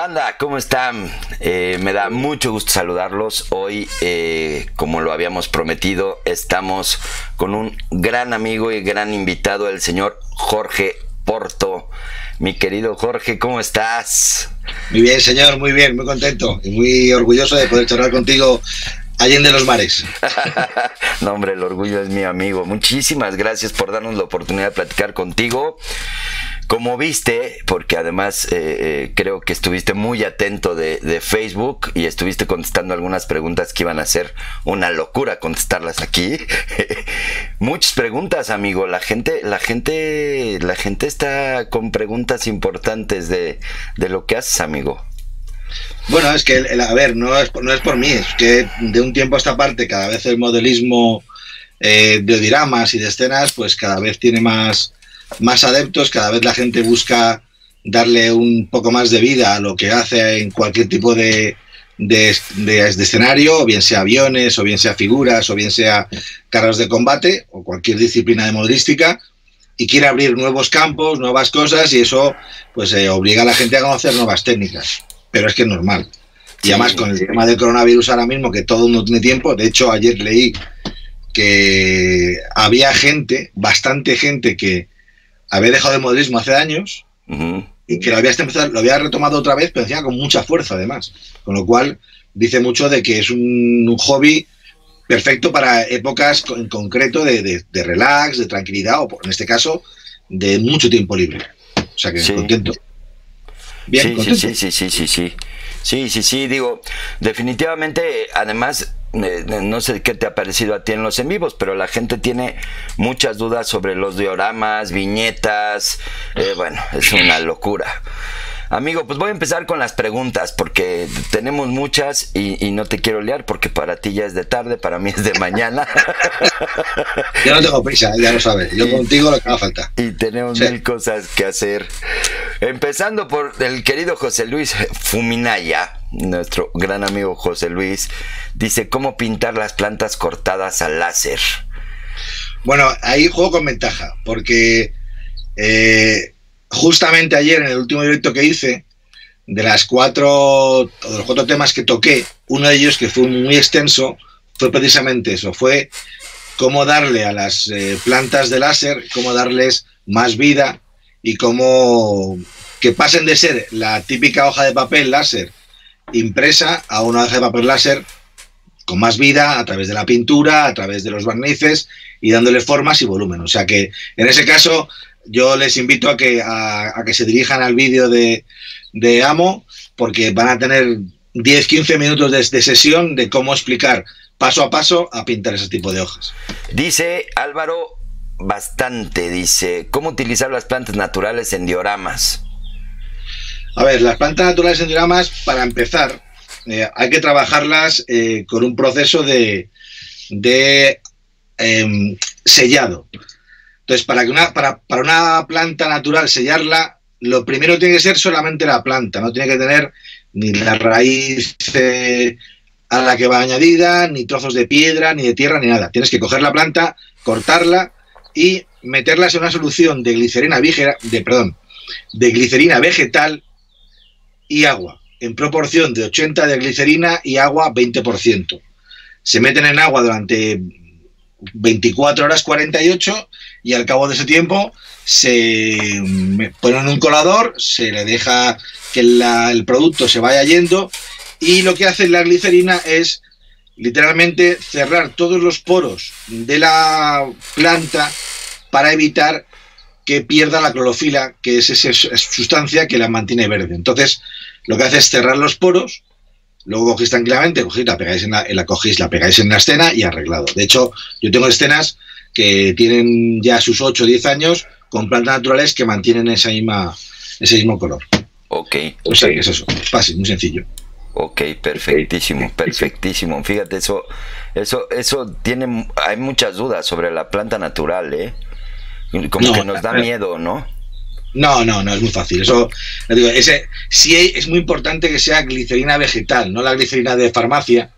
Banda, ¿cómo están? Me da mucho gusto saludarlos. Hoy, como lo habíamos prometido, estamos con un gran amigo y gran invitado, el señor Jorge Porto. Mi querido Jorge, ¿cómo estás? Muy bien, señor, muy bien, muy contento y muy orgulloso de poder charlar contigo allende los mares. No, hombre, el orgullo es mío, amigo. Muchísimas gracias por darnos la oportunidad de platicar contigo. Como viste, porque además creo que estuviste muy atento de Facebook y estuviste contestando algunas preguntas que iban a ser una locura contestarlas aquí. Muchas preguntas, amigo. La gente está con preguntas importantes de lo que haces, amigo. Bueno, es que, a ver, no es por mí, es que de un tiempo a esta parte cada vez el modelismo de dioramas y de escenas pues cada vez tiene más adeptos, cada vez la gente busca darle un poco más de vida a lo que hace en cualquier tipo de escenario, o bien sea aviones, o bien sea figuras, o bien sea carros de combate, o cualquier disciplina de modelística, y quiere abrir nuevos campos, nuevas cosas, y eso pues obliga a la gente a conocer nuevas técnicas. Pero es que es normal. Y además con el tema del coronavirus ahora mismo, que todo el mundo tiene tiempo, de hecho ayer leí que había gente, bastante gente que había dejado el modelismo hace años y que lo había retomado otra vez, pero encima con mucha fuerza además. Con lo cual dice mucho de que es un hobby perfecto para épocas en concreto de relax, de tranquilidad, o en este caso de mucho tiempo libre. O sea que sí. Contento. Bien, sí, digo, definitivamente, además, no sé qué te ha parecido a ti en los en vivos, pero la gente tiene muchas dudas sobre los dioramas, viñetas, bueno, es una locura. Amigo, pues voy a empezar con las preguntas, porque tenemos muchas y no te quiero liar, porque para ti ya es de tarde, para mí es de mañana. Yo no tengo prisa, ya lo sabes, yo contigo lo que haga falta. Y tenemos mil cosas que hacer. Empezando por el querido José Luis Fuminaya, nuestro gran amigo José Luis, dice, ¿cómo pintar las plantas cortadas al láser? Bueno, ahí juego con ventaja, porque justamente ayer en el último directo que hice, de los cuatro temas que toqué, uno de ellos que fue muy extenso, fue precisamente eso, fue cómo darle a las plantas de láser, cómo darles más vida y cómo que pasen de ser la típica hoja de papel láser impresa a una hoja de papel láser con más vida a través de la pintura, a través de los barnices y dándole formas y volumen. O sea que en ese caso yo les invito a que se dirijan al vídeo de Amo, porque van a tener 10-15 minutos de sesión de cómo explicar paso a paso a pintar ese tipo de hojas. Dice Álvaro Bastante, dice, ¿cómo utilizar las plantas naturales en dioramas? A ver, las plantas naturales en dioramas, para empezar, hay que trabajarlas con un proceso de sellado. Entonces, para una planta natural sellarla, lo primero tiene que ser solamente la planta, no tiene que tener ni la raíz a la que va añadida, ni trozos de piedra, ni de tierra, ni nada. Tienes que coger la planta, cortarla y meterlas en una solución de glicerina vegetal y agua, en proporción de 80 de glicerina y agua 20%. Se meten en agua durante 24 horas 48 y al cabo de ese tiempo se ponen en un colador, se le deja que el producto se vaya yendo y lo que hace la glicerina es literalmente cerrar todos los poros de la planta para evitar que pierda la clorofila, que es esa sustancia que la mantiene verde. Entonces lo que hace es cerrar los poros. Luego cogéis tranquilamente, la pegáis la pegáis en la escena y arreglado. De hecho, yo tengo escenas que tienen ya sus 8 o 10 años con plantas naturales que mantienen ese mismo color. Ok. O sea, que es eso, fácil, muy sencillo. Ok, perfectísimo, perfectísimo. Fíjate, eso tiene, hay muchas dudas sobre la planta natural, Como que nos da miedo, ¿no? No, es muy fácil. Eso, digo, sí es muy importante que sea glicerina vegetal, no la glicerina de farmacia,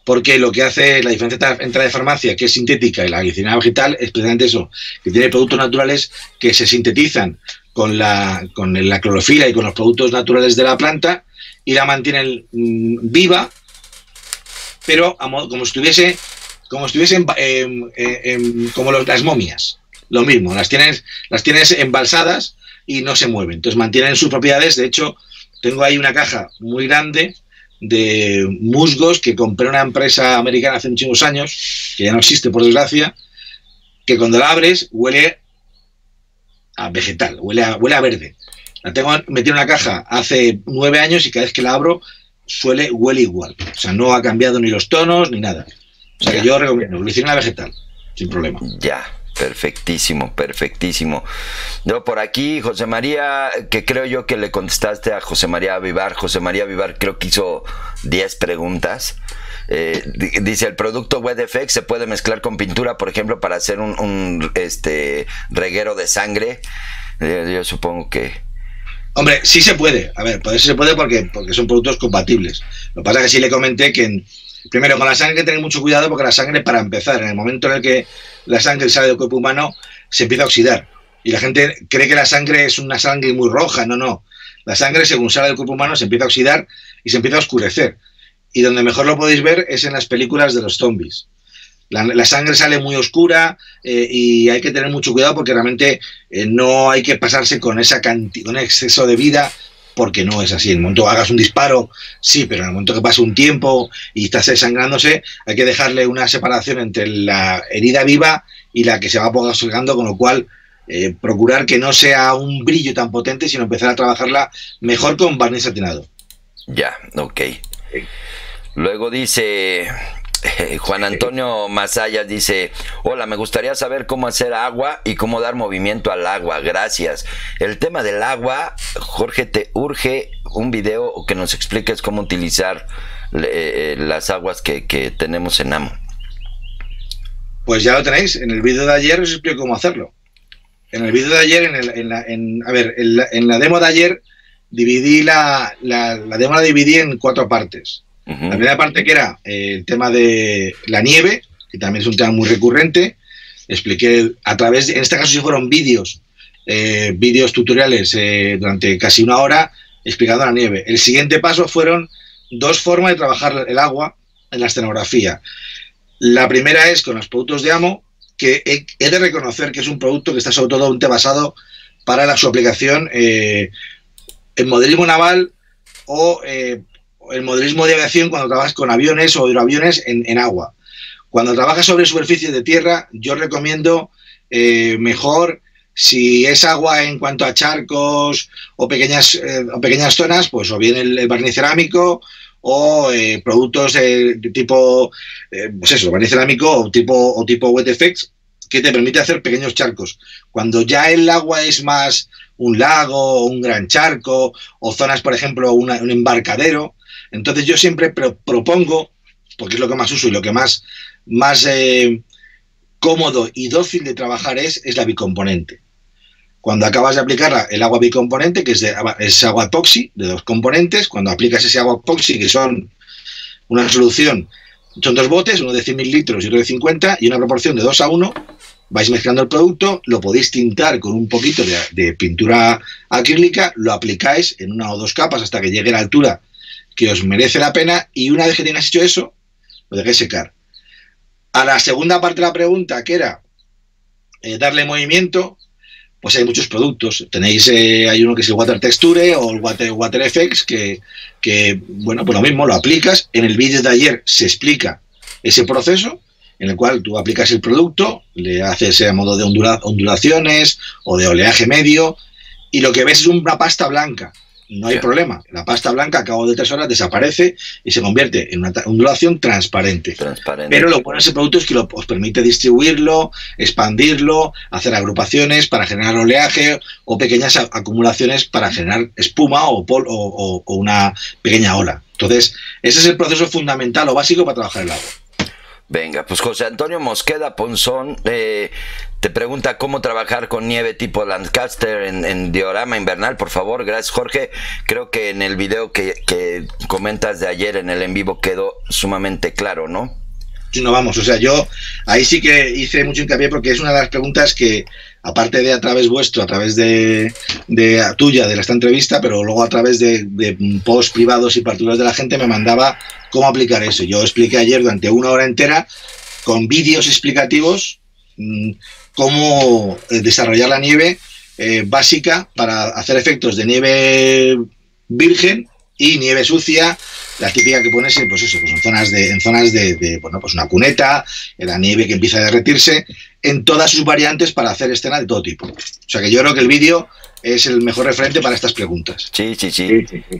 porque lo que hace la diferencia entre la de farmacia, que es sintética, y la glicerina vegetal es precisamente eso, que tiene productos naturales que se sintetizan con la clorofila y con los productos naturales de la planta y la mantienen viva, pero como estuviesen como las momias. Lo mismo, las tienes embalsadas y no se mueven. Entonces mantienen sus propiedades. De hecho, tengo ahí una caja muy grande de musgos que compré una empresa americana hace muchos años, que ya no existe por desgracia, que cuando la abres huele a vegetal, huele a verde. La tengo metida en una caja hace 9 años y cada vez que la abro huele igual. O sea, no ha cambiado ni los tonos ni nada. O sea, que yo recomiendo glucitina vegetal, sin problema. Ya. Perfectísimo, perfectísimo. Yo por aquí, José María, que creo yo que le contestaste a José María Vivar. José María Vivar creo que hizo 10 preguntas. Dice, ¿el producto WetFX se puede mezclar con pintura, por ejemplo, para hacer un reguero de sangre? Yo supongo que... Hombre, sí se puede. A ver, se puede porque son productos compatibles. Lo que pasa es que sí le comenté que... Primero, con la sangre hay que tener mucho cuidado porque la sangre, para empezar, en el momento en el que la sangre sale del cuerpo humano, se empieza a oxidar. Y la gente cree que la sangre es una sangre muy roja. No, no. La sangre, según sale del cuerpo humano, se empieza a oxidar y se empieza a oscurecer. Y donde mejor lo podéis ver es en las películas de los zombies. La sangre sale muy oscura y hay que tener mucho cuidado porque realmente no hay que pasarse con con exceso de vida, porque no es así. En el momento que hagas un disparo, sí, pero en el momento que pase un tiempo y estás desangrándose, hay que dejarle una separación entre la herida viva y la que se va apoyando, con lo cual procurar que no sea un brillo tan potente, sino empezar a trabajarla mejor con barniz satinado. Ya, ok. Luego dice... Juan Antonio Masayas dice, hola, me gustaría saber cómo hacer agua y cómo dar movimiento al agua, gracias. El tema del agua, Jorge, te urge un video que nos expliques cómo utilizar las aguas que tenemos en Amo. Pues ya lo tenéis, en el vídeo de ayer os explico cómo hacerlo. En el vídeo de ayer, en la demo de ayer, dividí la demo la dividí en 4 partes. La primera parte, que era el tema de la nieve, que también es un tema muy recurrente, expliqué a través de, en este caso sí fueron vídeos tutoriales durante casi 1 hora explicando la nieve. El siguiente paso fueron 2 formas de trabajar el agua en la escenografía. La primera es con los productos de Amo, que he de reconocer que es un producto que está sobre todo basado para su aplicación en modelismo naval o el modelismo de aviación cuando trabajas con aviones o hidroaviones en agua. Cuando trabajas sobre superficie de tierra, yo recomiendo mejor, si es agua en cuanto a charcos o pequeñas zonas, pues o bien el barniz cerámico o productos de tipo, pues eso, barniz cerámico o tipo WetFX, que te permite hacer pequeños charcos. Cuando ya el agua es más un lago o un gran charco o zonas, por ejemplo, un embarcadero, entonces yo siempre propongo, porque es lo que más uso y lo que más cómodo y dócil de trabajar es la bicomponente. Cuando acabas de aplicar el agua bicomponente, que es agua epoxi de 2 componentes, cuando aplicas ese agua epoxi, que son una solución, son 2 botes, uno de 100.000 litros y otro de 50, y una proporción de 2:1, vais mezclando el producto, lo podéis tintar con un poquito de pintura acrílica, lo aplicáis en 1 o 2 capas hasta que llegue a la altura que os merece la pena, y una vez que tengáis hecho eso, lo dejéis secar. A la segunda parte de la pregunta, que era darle movimiento, pues hay muchos productos. Tenéis, hay uno que es el Water Texture o el WaterFX, que bueno, pues lo mismo, lo aplicas. En el vídeo de ayer se explica ese proceso, en el cual tú aplicas el producto, le haces a modo de ondulaciones o de oleaje medio, y lo que ves es una pasta blanca. No hay problema. La pasta blanca a cabo de 3 horas desaparece y se convierte en una ondulación transparente. Pero lo bueno de ese producto es que os permite distribuirlo, expandirlo, hacer agrupaciones para generar oleaje o pequeñas acumulaciones para generar espuma o una pequeña ola. Entonces, ese es el proceso fundamental o básico para trabajar el agua. Venga, pues José Antonio Mosqueda Ponzón te pregunta cómo trabajar con nieve tipo Lancaster en diorama invernal. Por favor, gracias, Jorge. Creo que en el video que comentas de ayer en el en vivo quedó sumamente claro, ¿no? No, vamos, o sea, yo ahí sí que hice mucho hincapié porque es una de las preguntas que, aparte de a través vuestro, a través de tuya, de esta entrevista, pero luego a través de posts privados y particulares de la gente, me mandaba cómo aplicar eso. Yo expliqué ayer durante 1 hora entera, con vídeos explicativos, cómo desarrollar la nieve básica para hacer efectos de nieve virgen y nieve sucia, la típica que pones pues eso, pues en zonas de bueno, pues una cuneta, en la nieve que empieza a derretirse, en todas sus variantes para hacer escenas de todo tipo. O sea que yo creo que el vídeo es el mejor referente para estas preguntas. Sí,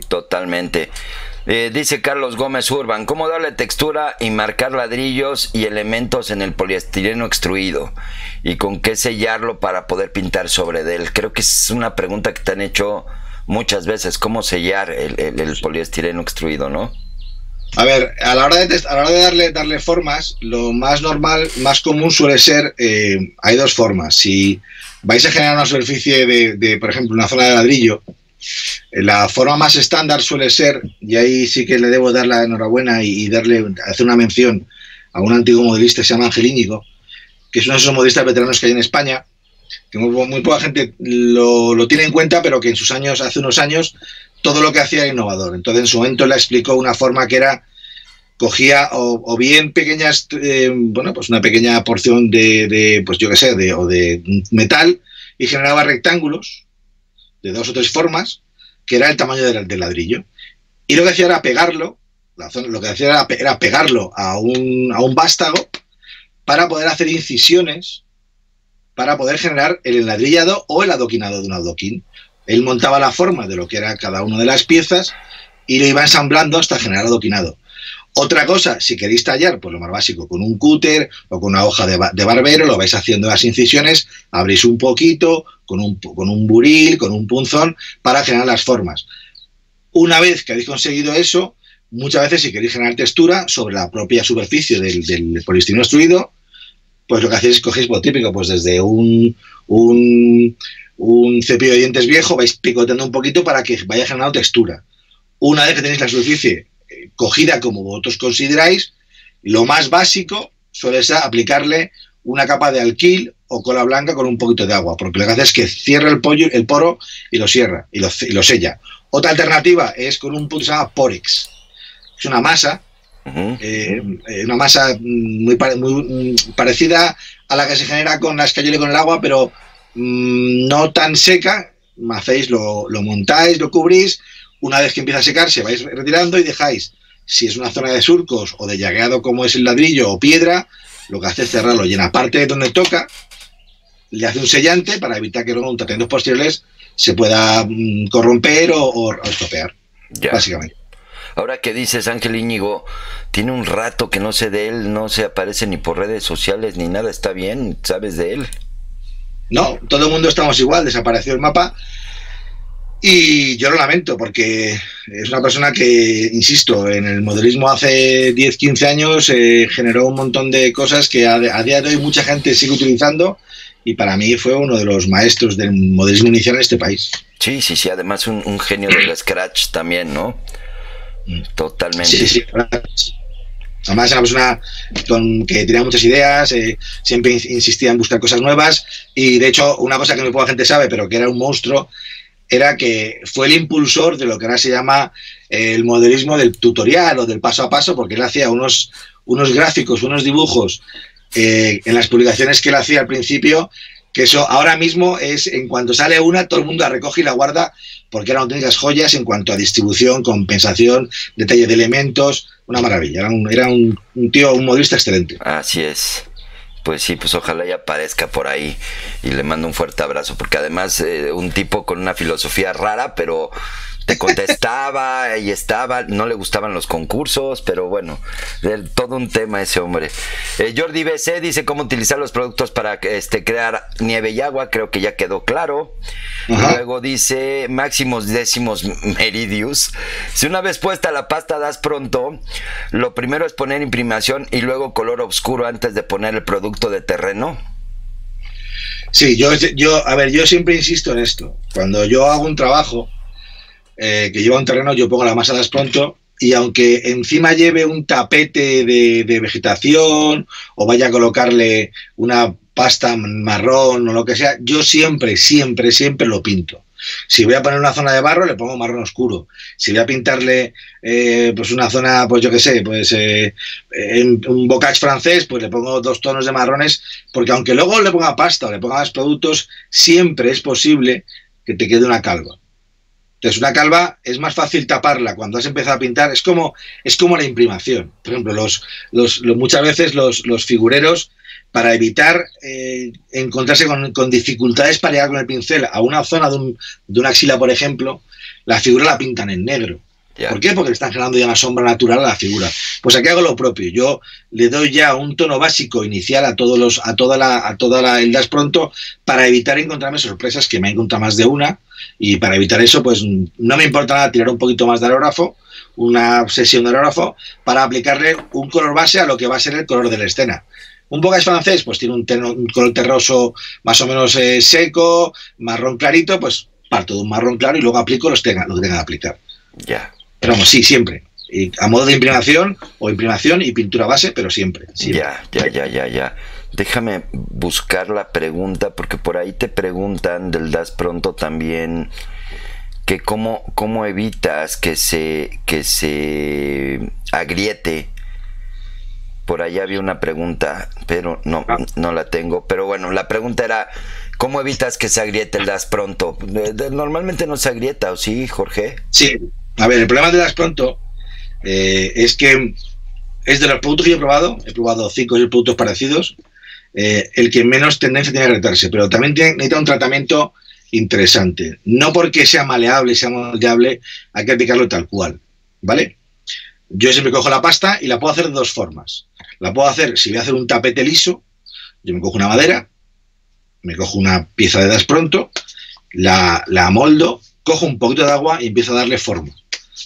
totalmente. Dice Carlos Gómez Urban, ¿cómo darle textura y marcar ladrillos y elementos en el poliestireno extruido? ¿Y con qué sellarlo para poder pintar sobre él? Creo que es una pregunta que te han hecho muchas veces, ¿cómo sellar el poliestireno extruido, no? A ver, a la hora de darle formas, lo más normal, más común suele ser, hay 2 formas. Si vais a generar una superficie de, por ejemplo, una zona de ladrillo, la forma más estándar suele ser, y ahí sí que le debo dar la enhorabuena y hacer una mención a un antiguo modelista que se llama Ángel Íñigo, que es uno de esos modelistas veteranos que hay en España, que muy poca gente lo tiene en cuenta, pero que en sus años, hace unos años, todo lo que hacía era innovador. Entonces, en su momento, le explicó una forma que era, cogía o bien pequeñas, bueno, pues una pequeña porción pues yo qué sé, de metal, y generaba rectángulos de 2 o 3 formas, que era el tamaño del ladrillo. Y lo que hacía era pegarlo, era pegarlo a un vástago para poder hacer incisiones, para poder generar el enladrillado o el adoquinado de un adoquín. Él montaba la forma de lo que era cada una de las piezas y lo iba ensamblando hasta generar adoquinado. Otra cosa, si queréis tallar, pues lo más básico, con un cúter o con una hoja de barbero, lo vais haciendo las incisiones, abrís un poquito, con un buril, con un punzón, para generar las formas. Una vez que habéis conseguido eso, muchas veces si queréis generar textura sobre la propia superficie del poliestireno extruido, pues lo que hacéis es cogéis lo típico, pues desde un cepillo de dientes viejo, vais picoteando un poquito para que vaya generando textura. Una vez que tenéis la superficie cogida como vosotros consideráis, lo más básico suele ser aplicarle una capa de alquil o cola blanca con un poquito de agua, porque lo que hace es que cierra el poro y lo cierra y lo sella. Otra alternativa es con un punto que se llama Porex. Es una masa, una masa muy parecida a la que se genera con la escayola y con el agua, pero no tan seca. Lo montáis, lo cubrís. Una vez que empieza a secarse, vais retirando y dejáis, si es una zona de surcos o de llagueado como es el ladrillo o piedra, lo que hace es cerrarlo. Y en la parte donde toca, le hace un sellante para evitar que luego en tratamientos posteriores se pueda corromper o estropear, básicamente. Ahora que dices, Ángel Íñigo, tiene un rato que no sé de él, no se aparece ni por redes sociales ni nada, ¿está bien? ¿Sabes de él? No, todo el mundo estamos igual, desapareció el mapa. Y yo lo lamento porque es una persona que, insisto, en el modelismo hace 10, 15 años generó un montón de cosas que a día de hoy mucha gente sigue utilizando y para mí fue uno de los maestros del modelismo inicial en este país. Sí, además un genio del Scratch también, ¿no? Totalmente. Sí. Además, era una persona que tenía muchas ideas, siempre insistía en buscar cosas nuevas y, de hecho, una cosa que muy poca gente sabe, pero que era un monstruo, era que fue el impulsor de lo que ahora se llama el modelismo del tutorial o del paso a paso, porque él hacía unos gráficos, unos dibujos en las publicaciones que él hacía al principio, que eso ahora mismo es, en cuanto sale una, todo el mundo la recoge y la guarda, porque eran auténticas joyas en cuanto a distribución, compensación, detalle de elementos, una maravilla. Era un tío, un modelista excelente. Así es. Pues sí, pues ojalá ya aparezca por ahí y le mando un fuerte abrazo, porque además un tipo con una filosofía rara, pero te contestaba y no le gustaban los concursos, pero bueno, todo un tema ese hombre. Jordi BC dice cómo utilizar los productos para crear nieve y agua, creo que ya quedó claro. Luego dice Máximos Décimos Meridius, si una vez puesta la pasta das pronto, lo primero es poner imprimación y luego color oscuro antes de poner el producto de terreno. Sí, yo siempre insisto en esto. Cuando yo hago un trabajo que lleva un terreno, yo pongo la masa das pronto y aunque encima lleve un tapete de vegetación o vaya a colocarle una pasta marrón o lo que sea, yo siempre lo pinto. Si voy a poner una zona de barro, le pongo marrón oscuro. Si voy a pintarle pues una zona, pues yo qué sé, pues en un bocage francés, pues le pongo 2 tonos de marrones, porque aunque luego le ponga pasta o le ponga más productos, siempre es posible que te quede una calva. Entonces, una calva es más fácil taparla cuando has empezado a pintar. Es como la imprimación. Por ejemplo, muchas veces los figureros, para evitar encontrarse con dificultades para llegar con el pincel a una zona de una axila, por ejemplo, la figura la pintan en negro. Yeah. ¿Por qué? Porque le están generando ya una sombra natural a la figura. Pues aquí hago lo propio. Yo le doy ya un tono básico inicial a toda el das pronto, para evitar encontrarme sorpresas, que me he encontrado más de una, y para evitar eso, pues no me importa nada tirar un poquito más de aerógrafo, una sesión de aerógrafo, para aplicarle un color base a lo que va a ser el color de la escena. Un bocage francés, pues tiene un color terroso más o menos seco, marrón clarito, pues parto de un marrón claro y luego aplico lo que tenga que aplicar. Ya. Yeah. Pero vamos, sí, siempre. Y a modo de imprimación y pintura base, pero siempre. Ya. Déjame buscar la pregunta, porque por ahí te preguntan del das pronto también, que cómo evitas que se agriete. Por ahí había una pregunta, pero no la tengo. Pero bueno, la pregunta era, ¿cómo evitas que se agriete el das pronto? Normalmente no se agrieta, ¿o sí, Jorge? Sí. A ver, el problema del das pronto es que es de los productos que he probado 5 o 6 productos parecidos, el que menos tendencia tiene a agrietarse, pero también necesita un tratamiento interesante. No porque sea maleable, sea moldeable, hay que aplicarlo tal cual, ¿vale? Yo siempre cojo la pasta y la puedo hacer de 2 formas. La puedo hacer, si voy a hacer un tapete liso, yo me cojo una madera, me cojo una pieza de das pronto, la amoldo, cojo un poquito de agua y empiezo a darle forma,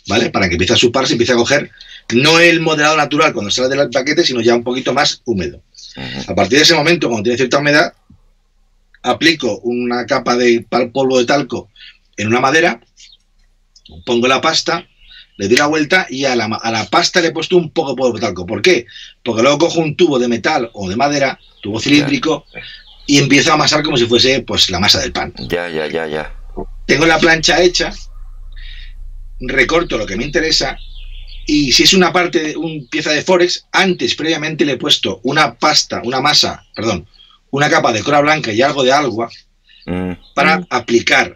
¿vale? Para que empiece a chuparse, empiece a coger, no el modelado natural cuando sale del paquete, sino ya un poquito más húmedo. A partir de ese momento, cuando tiene cierta humedad, aplico una capa de polvo de talco en una madera, pongo la pasta, le doy la vuelta y a la pasta le he puesto un poco de polvo de talco. ¿Por qué? Porque luego cojo un tubo de metal o de madera, tubo cilíndrico, y empiezo a amasar como si fuese pues la masa del pan. Ya. Tengo la plancha hecha, recorto lo que me interesa, y si es una pieza de Forex, previamente le he puesto una capa de cora blanca y algo de agua para aplicar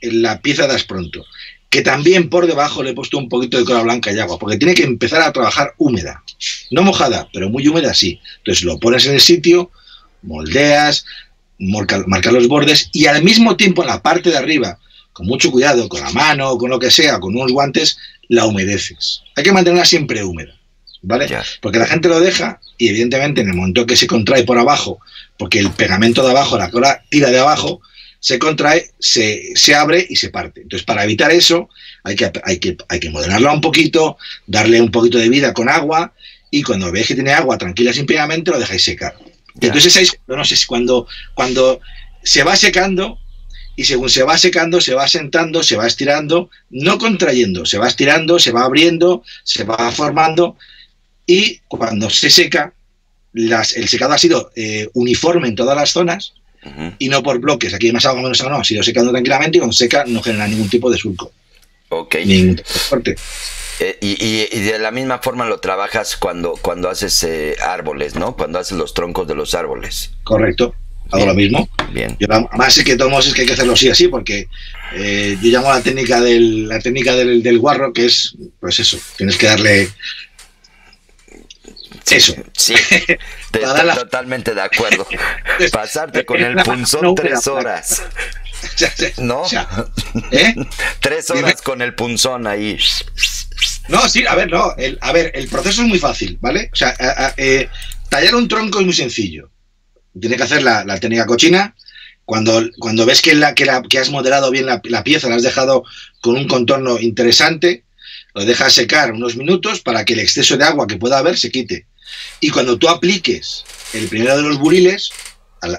en la pieza de das pronto, que también por debajo le he puesto un poquito de cora blanca y agua, porque tiene que empezar a trabajar húmeda, no mojada, pero muy húmeda sí. Entonces lo pones en el sitio, moldeas, marcar los bordes, y al mismo tiempo en la parte de arriba, con mucho cuidado, con la mano, con lo que sea, con unos guantes, la humedeces. Hay que mantenerla siempre húmeda, ¿vale? Yeah. Porque la gente lo deja y evidentemente en el momento que se contrae por abajo, porque el pegamento de abajo, la cola tira de abajo, se contrae, se abre y se parte. Entonces, para evitar eso, hay que modelarla un poquito, darle un poquito de vida con agua, y cuando veis que tiene agua tranquila sin pegamento, lo dejáis secar. Yeah. Entonces, no sé si cuando se va secando, y según se va secando, se va sentando, se va estirando, no contrayendo, se va estirando, se va abriendo, se va formando, y cuando se seca, el secado ha sido uniforme en todas las zonas, y no por bloques, aquí hay más agua, menos agua, no, ha sido secando tranquilamente, y cuando seca no genera ningún tipo de surco. Ok. Ningún tipo de corte. Y de la misma forma lo trabajas cuando haces árboles, ¿no? Cuando haces los troncos de los árboles. Correcto. Hago lo mismo. Bien. Yo más sé que todos es que hay que hacerlo así, porque yo llamo la técnica del guarro, que es, pues eso, tienes que darle eso. Sí, totalmente de acuerdo. Pasarte con el punzón 3 horas. ¿No? 3 horas con el punzón ahí. No, sí, a ver, el proceso es muy fácil, ¿vale? O sea, tallar un tronco es muy sencillo. Tiene que hacer la técnica cochina. Cuando ves que has modelado bien la pieza, la has dejado con un contorno interesante, lo dejas secar unos minutos para que el exceso de agua que pueda haber se quite. Y cuando tú apliques el primero de los buriles,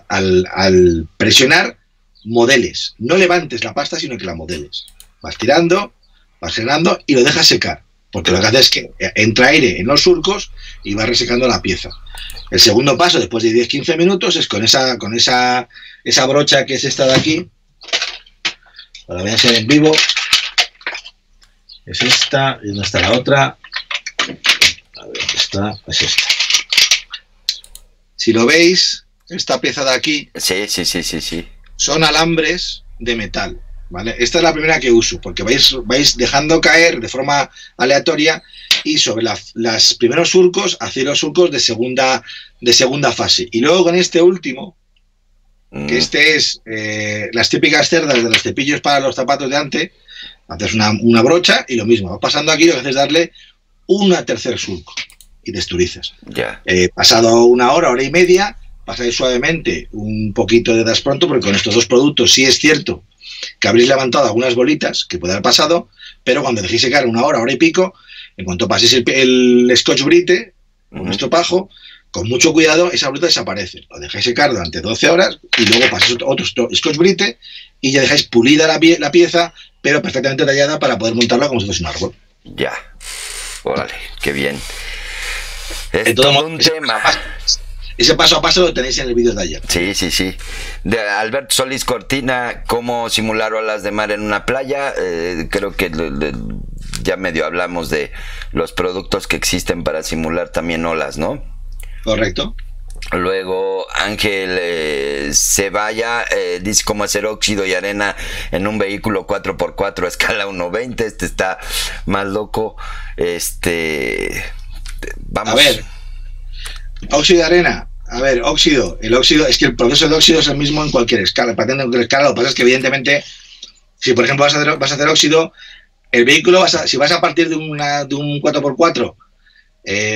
al presionar, modeles. No levantes la pasta, sino que la modeles. Vas tirando, vas generando y lo dejas secar. porque lo que hace es que entra aire en los surcos y va resecando la pieza. El segundo paso, después de 10-15 minutos, es con esa brocha que es esta de aquí. Ahora voy a hacer en vivo. Es esta, y ¿dónde está la otra? A ver, esta, es esta. Si lo veis, esta pieza de aquí, Sí. son alambres de metal, ¿vale? Esta es la primera que uso, porque vais dejando caer de forma aleatoria y sobre los primeros surcos, hacéis los surcos de segunda fase. Y luego con este último, que este es las típicas cerdas de los cepillos para los zapatos de antes, haces una brocha y lo mismo, vas pasando aquí, lo que haces es darle una tercer surco y texturizas. Ya. Pasado una hora y media, pasáis suavemente un poquito de das pronto, porque con estos dos productos sí es cierto que habréis levantado algunas bolitas que puede haber pasado, pero cuando dejéis secar una hora y pico, en cuanto paséis el Scotch Brite con estropajo, con mucho cuidado esa bolita desaparece. Lo dejáis secar durante 12 horas y luego pasáis otro Scotch Brite y ya dejáis pulida la pieza, pero perfectamente tallada para poder montarla como si fuese un árbol. Ya. Órale, qué bien. Es todo un tema. Ese paso a paso lo tenéis en el vídeo de ayer. Sí. De Alberto Solís Cortina, cómo simular olas de mar en una playa. Creo que ya medio hablamos de los productos que existen para simular también olas, ¿no? Correcto. Luego Ángel Ceballa dice cómo hacer óxido y arena en un vehículo 4x4 a escala 1:20. Este está más loco. Vamos. A ver, óxido de arena. A ver, óxido. El óxido, es que el proceso de óxido es el mismo en cualquier escala. Para tener cualquier escala, lo que pasa es que evidentemente, si por ejemplo vas a hacer óxido, el vehículo, si vas a partir de un 4x4,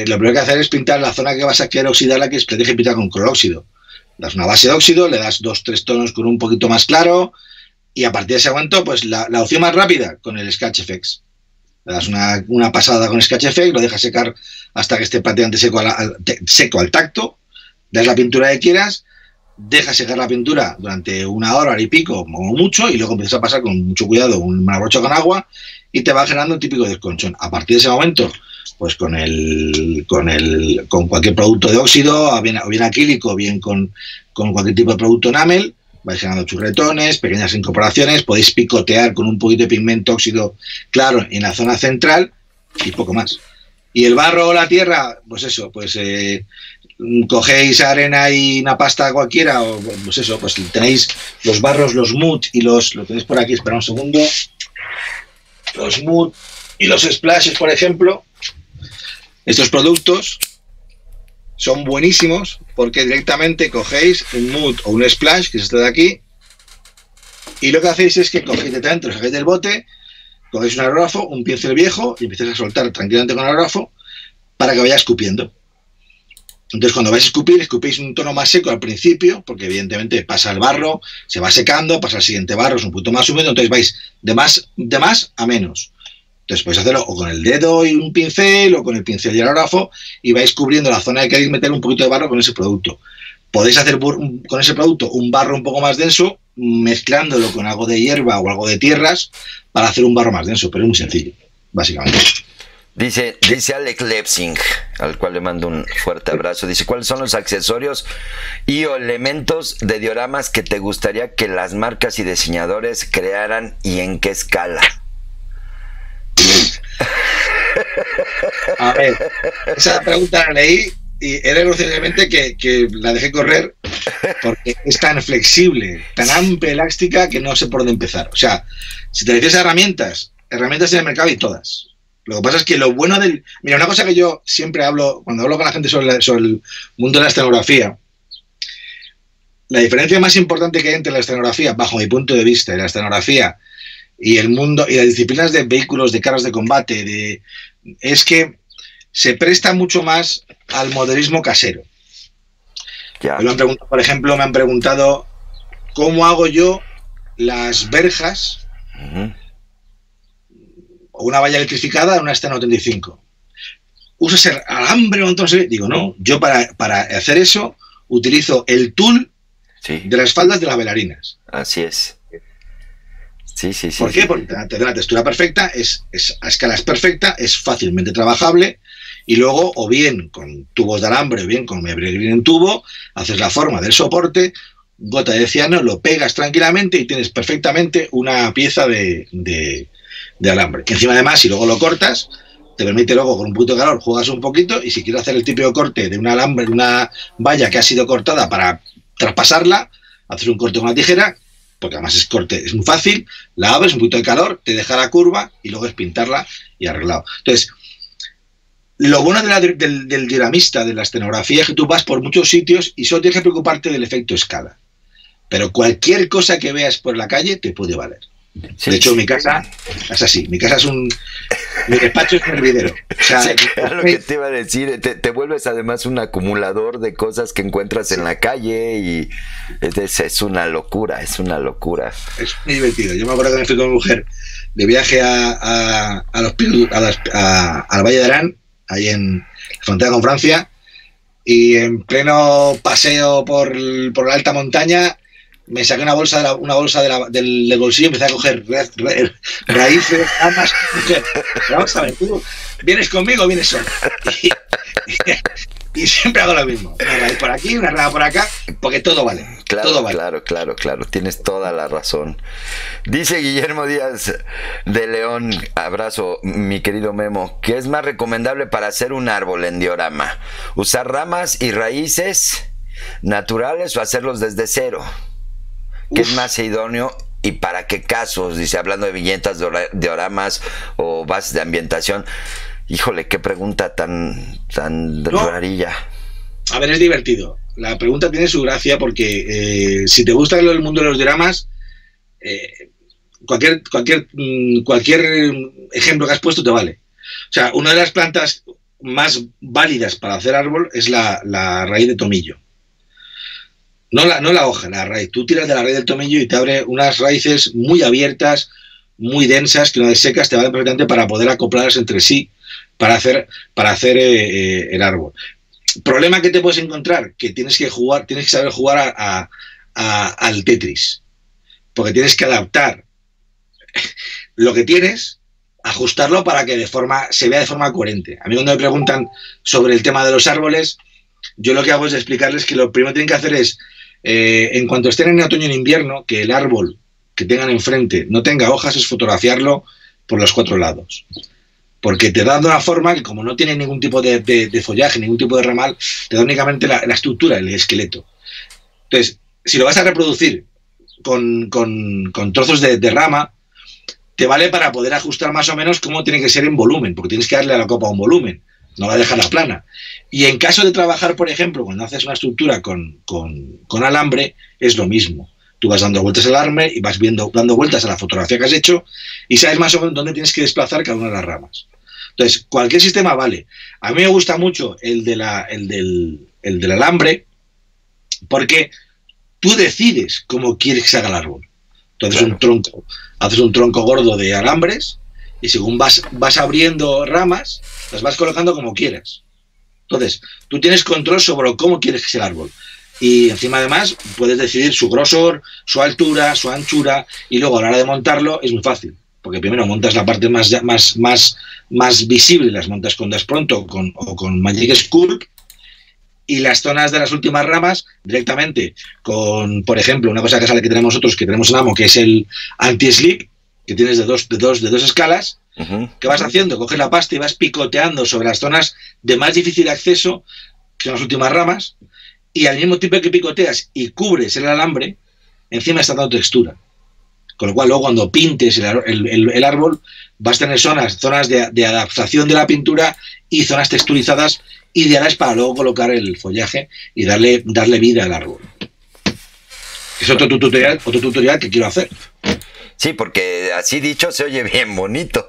lo primero que hacer es pintar la zona que vas a querer oxidar, la que es que deje pintar con cloróxido. Das una base de óxido, le das 2-3 tonos con un poquito más claro, y a partir de ese momento, pues la opción más rápida, con el Sketch FX. Le das una pasada con Sketch FX, lo dejas secar hasta que esté prácticamente seco al tacto, das la pintura que quieras, dejas secar la pintura durante una hora y pico, como mucho, y luego empiezas a pasar con mucho cuidado una brocha con agua y te va generando un típico desconchón. A partir de ese momento, pues con cualquier producto de óxido, o bien acrílico, o bien con cualquier tipo de producto enamel, vais generando churretones, pequeñas incorporaciones, podéis picotear con un poquito de pigmento óxido claro en la zona central y poco más. Y el barro o la tierra, pues eso, pues cogéis arena y una pasta cualquiera, o pues eso, pues tenéis los barros, los mud y lo tenéis por aquí, espera un segundo, los mud y los splashes, por ejemplo. Estos productos son buenísimos porque directamente cogéis un mud o un splash, que es este de aquí, y lo que hacéis es que cogéis directamente, lo sacáis del bote, cogéis un aerógrafo, un pincel viejo y empiezas a soltar tranquilamente con el aerógrafo para que vaya escupiendo. Entonces cuando vais a escupir, escupéis un tono más seco al principio, porque evidentemente pasa el barro, se va secando, pasa el siguiente barro, es un poquito más húmedo, entonces vais de más a menos. Entonces podéis hacerlo o con el dedo y un pincel, o con el pincel y el aerógrafo, y vais cubriendo la zona que queréis meter un poquito de barro con ese producto. Podéis hacer con ese producto un barro un poco más denso, mezclándolo con algo de hierba o algo de tierras, para hacer un barro más denso, pero es muy sencillo, básicamente. Dice Alex Lepsing, al cual le mando un fuerte abrazo. Dice, ¿cuáles son los accesorios y o elementos de dioramas que te gustaría que las marcas y diseñadores crearan y en qué escala? A ver, esa pregunta la leí y era groseramente que la dejé correr porque es tan flexible, tan amplia, elástica, que no sé por dónde empezar. O sea, si te refieres a herramientas en el mercado hay todas. Lo que pasa es que lo bueno del... Mira, una cosa que yo siempre hablo, cuando hablo con la gente sobre el mundo de la escenografía, la diferencia más importante que hay entre la escenografía, bajo mi punto de vista, y la escenografía y el mundo y las disciplinas de vehículos, de carros de combate, es que se presta mucho más al modelismo casero. Ya. Por ejemplo, me han preguntado cómo hago yo las verjas o una valla electrificada en una Stena 85. ¿Usas el alambre o entonces? Digo, no, yo para hacer eso utilizo el tul de las faldas de las bailarinas. Así es. Sí, sí, sí. ¿Por qué? Porque te da una textura perfecta, a escala es perfecta, es fácilmente trabajable, y luego, o bien con tubos de alambre, o bien con Evergreen en tubo, haces la forma del soporte, gota de ciano, lo pegas tranquilamente y tienes perfectamente una pieza de alambre. Que encima, además, si luego lo cortas, te permite luego con un poquito de calor juegas un poquito, y si quieres hacer el típico corte de un alambre, de una valla que ha sido cortada para traspasarla, haces un corte con una tijera, porque además es muy fácil, la abres, un poquito de calor, te deja la curva y luego es pintarla y arreglado. Entonces, lo bueno del dioramista, de la escenografía, es que tú vas por muchos sitios y solo tienes que preocuparte del efecto escala. Pero cualquier cosa que veas por la calle te puede valer. Sí, de hecho, mi casa es así. Mi casa es mi despacho es un hervidero. O sea, sí, lo que te iba a decir, te vuelves además un acumulador de cosas que encuentras en la calle y es una locura, es una locura. Es muy divertido. Yo me acuerdo que me fui con mi mujer de viaje al Valle de Arán, ahí en la frontera con Francia, y en pleno paseo por la alta montaña me saqué una bolsa del bolsillo y empecé a coger raíces, ramas. Vamos a ver, tú vienes conmigo o vienes solo. Y siempre hago lo mismo. Una raíz por aquí, una rama por acá, porque todo vale. Claro, todo vale. Claro. Tienes toda la razón. Dice Guillermo Díaz de León, abrazo, mi querido Memo, ¿qué es más recomendable para hacer un árbol en diorama? ¿Usar ramas y raíces naturales o hacerlos desde cero? ¿Qué es más idóneo y para qué casos? Dice, hablando de viñetas, dioramas o bases de ambientación. Híjole, qué pregunta tan rarilla. A ver, es divertido. La pregunta tiene su gracia porque si te gusta el mundo de los dioramas, cualquier ejemplo que has puesto te vale. O sea, una de las plantas más válidas para hacer árbol es la raíz de tomillo. No la hoja, la raíz. Tú tiras de la raíz del tomillo y te abre unas raíces muy abiertas, muy densas, que una vez secas te valen perfectamente para poder acoplarlas entre sí para hacer el árbol. Problema que te puedes encontrar, que tienes que saber jugar al Tetris, porque tienes que adaptar lo que tienes, ajustarlo para que se vea de forma coherente. A mí cuando me preguntan sobre el tema de los árboles, yo lo que hago es explicarles que lo primero que tienen que hacer es, en cuanto estén en otoño y en invierno, que el árbol que tengan enfrente no tenga hojas, es fotografiarlo por los 4 lados. Porque te da una forma que, como no tiene ningún tipo de follaje, ningún tipo de ramal, te da únicamente la estructura, el esqueleto. Entonces, si lo vas a reproducir con trozos de rama, te vale para poder ajustar más o menos cómo tiene que ser en volumen, porque tienes que darle a la copa un volumen, no va a dejarla plana. Y en caso de trabajar, por ejemplo, cuando haces una estructura con alambre, es lo mismo. Tú vas dando vueltas al alambre y vas dando vueltas a la fotografía que has hecho y sabes más o menos dónde tienes que desplazar cada una de las ramas. Entonces, cualquier sistema vale. A mí me gusta mucho el del alambre, porque tú decides cómo quieres que se haga el árbol. Entonces, claro, haces un tronco gordo de alambres y según vas abriendo ramas, las vas colocando como quieras. Entonces, tú tienes control sobre cómo quieres que sea el árbol. Y encima, además, puedes decidir su grosor, su altura, su anchura, y luego a la hora de montarlo es muy fácil. Porque primero montas la parte más visible, las montas con Das Pronto o con Magic Sculpt, y las zonas de las últimas ramas directamente con, por ejemplo, una cosa que sale que tenemos nosotros, que tenemos en Amo, que es el anti-slip, que tienes de dos escalas. ¿Qué vas haciendo? Coges la pasta y vas picoteando sobre las zonas de más difícil acceso, que son las últimas ramas, y al mismo tiempo que picoteas y cubres el alambre, encima está dando textura. Con lo cual, luego cuando pintes el árbol, vas a tener zonas de adaptación de la pintura y zonas texturizadas ideales para luego colocar el follaje y darle vida al árbol. Es otro tutorial que quiero hacer. Sí, porque así dicho se oye bien bonito.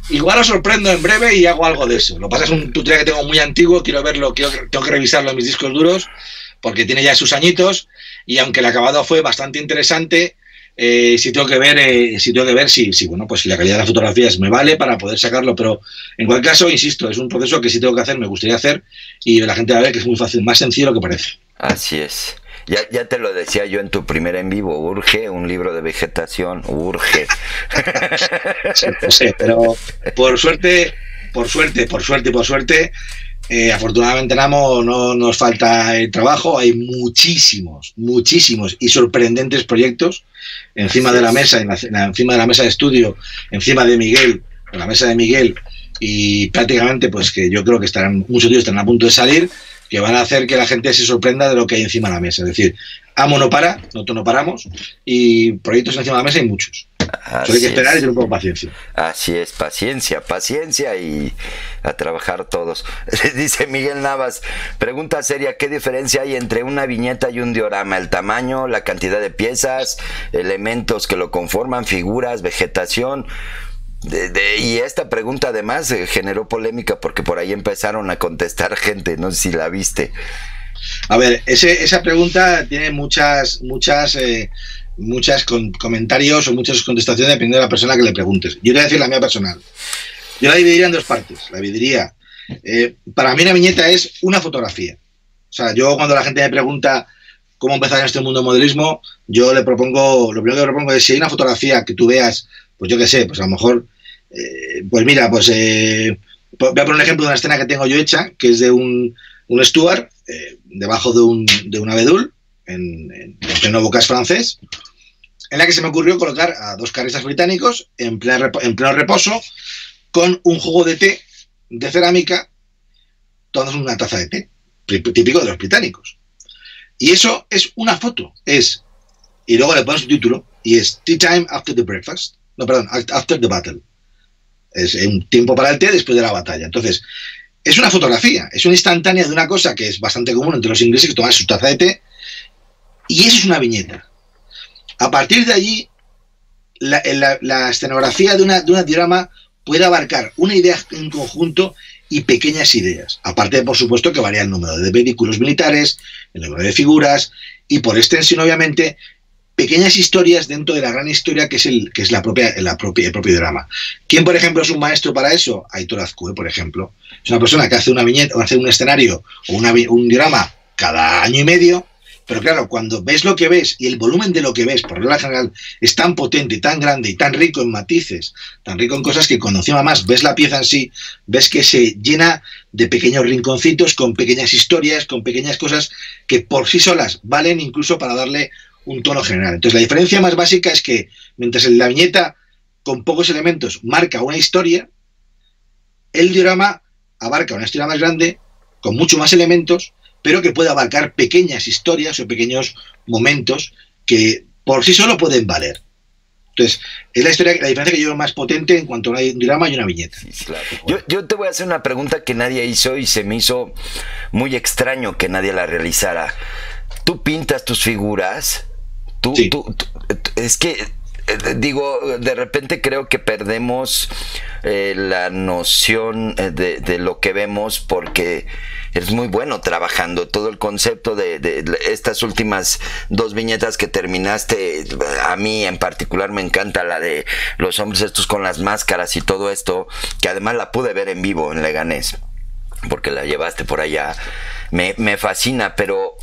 Igual os sorprendo en breve y hago algo de eso. Lo que pasa es un tutorial que tengo muy antiguo, quiero verlo, tengo que revisarlo en mis discos duros, porque tiene ya sus añitos, y aunque el acabado fue bastante interesante, sí tengo que ver si bueno, pues si la calidad de las fotografías me vale para poder sacarlo, pero en cualquier caso, insisto, es un proceso que sí tengo que hacer, me gustaría hacer, y la gente va a ver que es muy fácil, más sencillo de lo que parece. Así es. Ya te lo decía yo en tu primer en vivo, urge un libro de vegetación, urge. Sí, no sé, pero por suerte, afortunadamente en Amo no nos falta el trabajo, hay muchísimos y sorprendentes proyectos encima de la mesa, encima de la mesa de estudio, encima de Miguel, en la mesa de Miguel, y prácticamente pues que yo creo que muchos de ellos estarán a punto de salir, que van a hacer que la gente se sorprenda de lo que hay encima de la mesa. Es decir, Amo no para, nosotros no paramos, y proyectos encima de la mesa hay muchos. Solo hay que esperar y tener un poco de paciencia. Así es, paciencia y a trabajar todos. Dice Miguel Navas, pregunta seria, ¿qué diferencia hay entre una viñeta y un diorama? El tamaño, la cantidad de piezas, elementos que lo conforman, figuras, vegetación. Y esta pregunta además generó polémica porque por ahí empezaron a contestar gente, no sé si la viste. A ver, esa pregunta tiene muchas comentarios o muchas contestaciones dependiendo de la persona que le preguntes. Yo te voy a decir la mía personal. Yo la dividiría en dos partes. La dividiría. Para mí una viñeta es una fotografía. O sea, yo cuando la gente me pregunta cómo empezar en este mundo del modelismo, yo lo primero que le propongo es si hay una fotografía que tú veas, pues yo qué sé, pues a lo mejor, pues mira, pues voy a poner un ejemplo de una escena que tengo yo hecha, que es de un Stuart debajo de un abedul en pleno Bocage francés, en la que se me ocurrió colocar a dos carlistas británicos en pleno reposo con un jugo de té de cerámica, tomándose una taza de té, típico de los británicos. Y eso es una foto, y luego le pones un título, y es Tea Time After the Breakfast, no, perdón, After the Battle. Es un tiempo para el té después de la batalla. Entonces, es una fotografía, es una instantánea de una cosa que es bastante común entre los ingleses, que toman su taza de té, y eso es una viñeta. A partir de allí, la escenografía de una diorama puede abarcar una idea en conjunto y pequeñas ideas. Aparte, por supuesto, que varía el número de vehículos militares, el número de figuras, y por extensión, obviamente, pequeñas historias dentro de la gran historia que es el propio diorama. ¿Quién, por ejemplo, es un maestro para eso? Aitor Azcue, por ejemplo. Es una persona que hace una viñeta, o hace un escenario o un diorama cada año y medio, pero claro, cuando ves lo que ves y el volumen de lo que ves, por regla general, es tan potente, tan grande y tan rico en matices, tan rico en cosas, que cuando encima más ves la pieza en sí, ves que se llena de pequeños rinconcitos, con pequeñas historias, con pequeñas cosas que por sí solas valen incluso para darle un tono general. Entonces la diferencia más básica es que mientras la viñeta con pocos elementos marca una historia, el diorama abarca una historia más grande, con mucho más elementos, pero que puede abarcar pequeñas historias o pequeños momentos que por sí solo pueden valer. Entonces, es la diferencia que yo veo más potente en cuanto a un diorama y una viñeta. Sí, claro. Yo te voy a hacer una pregunta que nadie hizo y se me hizo muy extraño que nadie la realizara. ¿Tú pintas tus figuras? Sí. Es que digo, de repente creo que perdemos la noción de lo que vemos, porque eres muy bueno trabajando todo el concepto de estas últimas dos viñetas que terminaste. A mí en particular me encanta la de los hombres estos con las máscaras y todo esto, que además la pude ver en vivo en Leganés porque la llevaste por allá. Me fascina, pero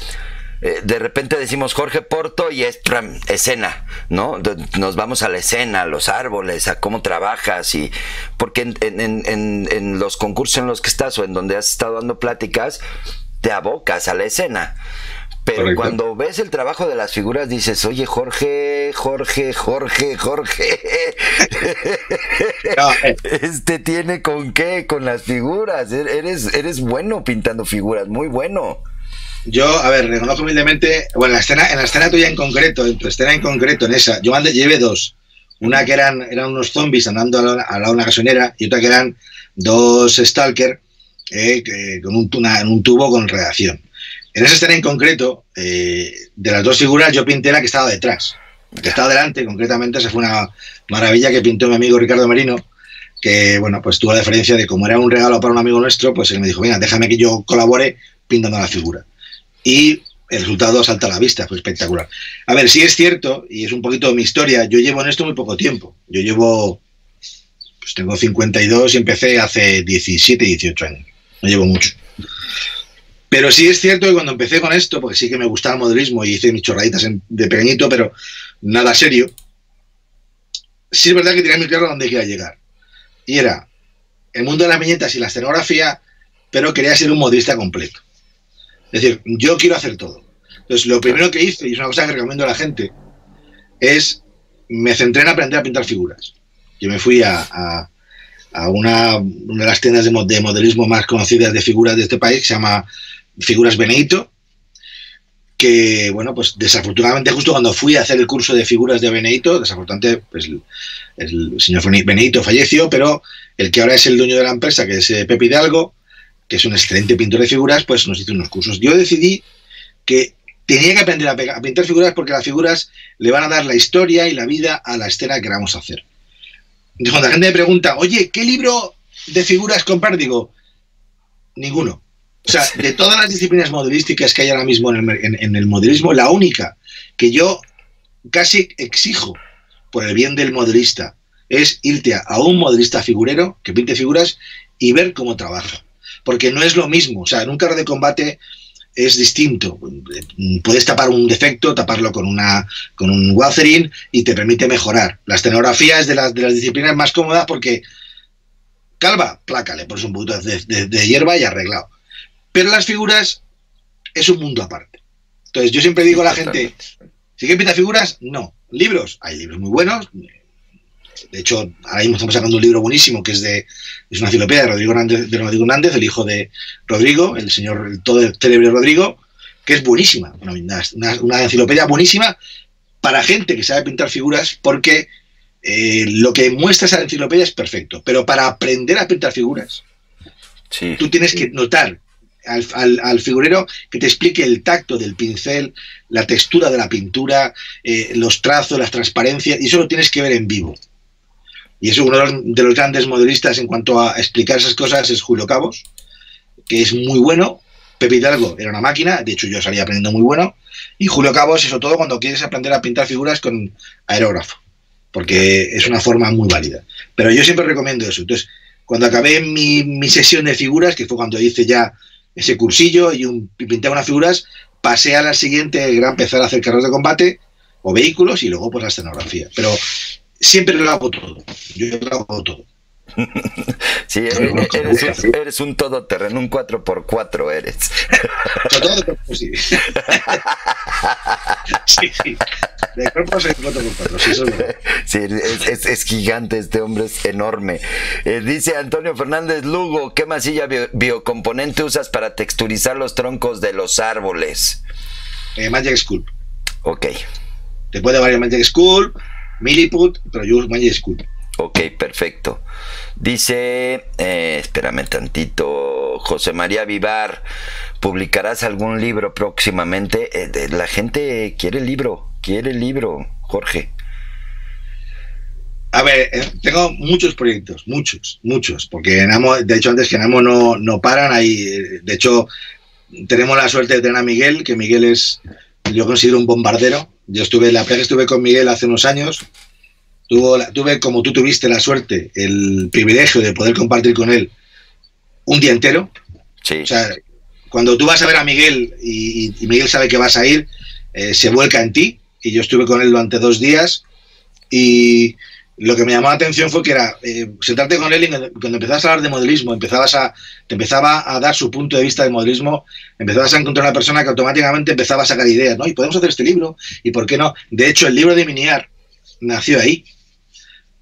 de repente decimos Jorge Porto y es escena, ¿no? Nos vamos a la escena, a los árboles, a cómo trabajas, y porque en los concursos en los que estás o en donde has estado dando pláticas, te abocas a la escena. Pero correcto, cuando ves el trabajo de las figuras dices, oye, Jorge. No, tiene con qué, con las figuras. Eres bueno pintando figuras, muy bueno. Yo, a ver, reconozco humildemente, bueno, en la escena tuya en concreto, en tu escena en concreto, en esa, yo llevé dos. Una que eran unos zombies andando al lado de una gasolinera, y otra que eran dos stalker con un tubo con radiación. En esa escena en concreto, de las dos figuras, yo pinté la que estaba detrás. La que estaba delante, concretamente, esa fue una maravilla que pintó mi amigo Ricardo Merino, que, bueno, pues tuvo la diferencia de, como era un regalo para un amigo nuestro, pues él me dijo, venga, déjame que yo colabore pintando la figura. Y el resultado salta a la vista, fue espectacular. A ver, sí es cierto, y es un poquito mi historia, yo llevo en esto muy poco tiempo. Yo llevo, pues tengo 52 y empecé hace 17, 18 años. No llevo mucho. Pero sí es cierto que cuando empecé con esto, porque sí que me gustaba el modelismo y hice mis chorraditas de pequeñito, pero nada serio, sí es verdad que tenía muy claro a dónde quería llegar. Y era el mundo de las viñetas y la escenografía, pero quería ser un modelista completo. Es decir, yo quiero hacer todo. Entonces, lo primero que hice, y es una cosa que recomiendo a la gente, es me centré en aprender a pintar figuras. Yo me fui a una de las tiendas de modelismo más conocidas de figuras de este país, que se llama Figuras Benedito, que, bueno, pues desafortunadamente justo cuando fui a hacer el curso de figuras de Benedito, desafortunadamente pues, el señor Benedito falleció, pero el que ahora es el dueño de la empresa, que es Pepe Hidalgo, que es un excelente pintor de figuras, pues nos hizo unos cursos. Yo decidí que tenía que aprender a pintar figuras porque las figuras le van a dar la historia y la vida a la escena que queramos hacer. Cuando la gente me pregunta, oye, ¿qué libro de figuras comprar? Digo, ninguno. O sea, de todas las disciplinas modelísticas que hay ahora mismo en el modelismo, la única que yo casi exijo por el bien del modelista es irte a un modelista figurero que pinte figuras y ver cómo trabaja. Porque no es lo mismo. O sea, en un carro de combate es distinto. Puedes tapar un defecto, taparlo con un waferín y te permite mejorar. La escenografía es de las disciplinas más cómodas porque calva, placa, le pones un poquito de hierba y arreglado. Pero las figuras es un mundo aparte. Entonces yo siempre digo a la gente, ¿sí que pinta figuras? No. ¿Libros? Hay libros muy buenos. De hecho, ahora mismo estamos sacando un libro buenísimo que es una enciclopedia de Rodrigo Hernández, el hijo de Rodrigo, el señor todo el célebre Rodrigo, que es buenísima, una enciclopedia buenísima para gente que sabe pintar figuras, porque lo que muestra esa enciclopedia es perfecto, pero para aprender a pintar figuras, sí, tú tienes que notar al figurero que te explique el tacto del pincel, la textura de la pintura, los trazos, las transparencias, y eso lo tienes que ver en vivo. Y es uno de los grandes modelistas en cuanto a explicar esas cosas, es Julio Cabos, que es muy bueno. Pepe Hidalgo era una máquina, de hecho yo salía aprendiendo muy bueno. Y Julio Cabos, eso todo cuando quieres aprender a pintar figuras con aerógrafo, porque es una forma muy válida. Pero yo siempre recomiendo eso. Entonces, cuando acabé mi sesión de figuras, que fue cuando hice ya ese cursillo y pinté unas figuras, pasé a la siguiente, que era empezar a hacer carros de combate o vehículos y luego pues la escenografía. Pero siempre lo hago todo. Yo lo hago todo. Sí, eres un todoterreno, un 4x4 eres. Todo, sí. Sí. De cuerpo soy 4x4, sí, eso es verdad. Sí, es gigante este hombre, es enorme. Dice Antonio Fernández Lugo, ¿qué masilla biocomponente usas para texturizar los troncos de los árboles? Magic Sculpt. Ok. Te puede variar Magic Sculpt, Milliput, pero yo uso Magic Sculpt. Ok, perfecto. Dice, espérame tantito, José María Vivar, ¿publicarás algún libro próximamente? La gente quiere el libro, Jorge. A ver, tengo muchos proyectos, muchos, porque de hecho antes que en Amo no paran, de hecho tenemos la suerte de tener a Miguel, que Miguel yo considero un bombardero. Yo estuve con Miguel hace unos años. Tuve, como tú tuviste la suerte, el privilegio de poder compartir con él un día entero. Sí. O sea, cuando tú vas a ver a Miguel y Miguel sabe que vas a ir, se vuelca en ti. Y yo estuve con él durante 2 días y lo que me llamó la atención fue que era sentarte con él y cuando empezabas a hablar de modelismo, te empezaba a dar su punto de vista del modelismo, empezabas a encontrar una persona que automáticamente empezaba a sacar ideas, ¿no? Y podemos hacer este libro, ¿y por qué no? De hecho, el libro de Miniar nació ahí.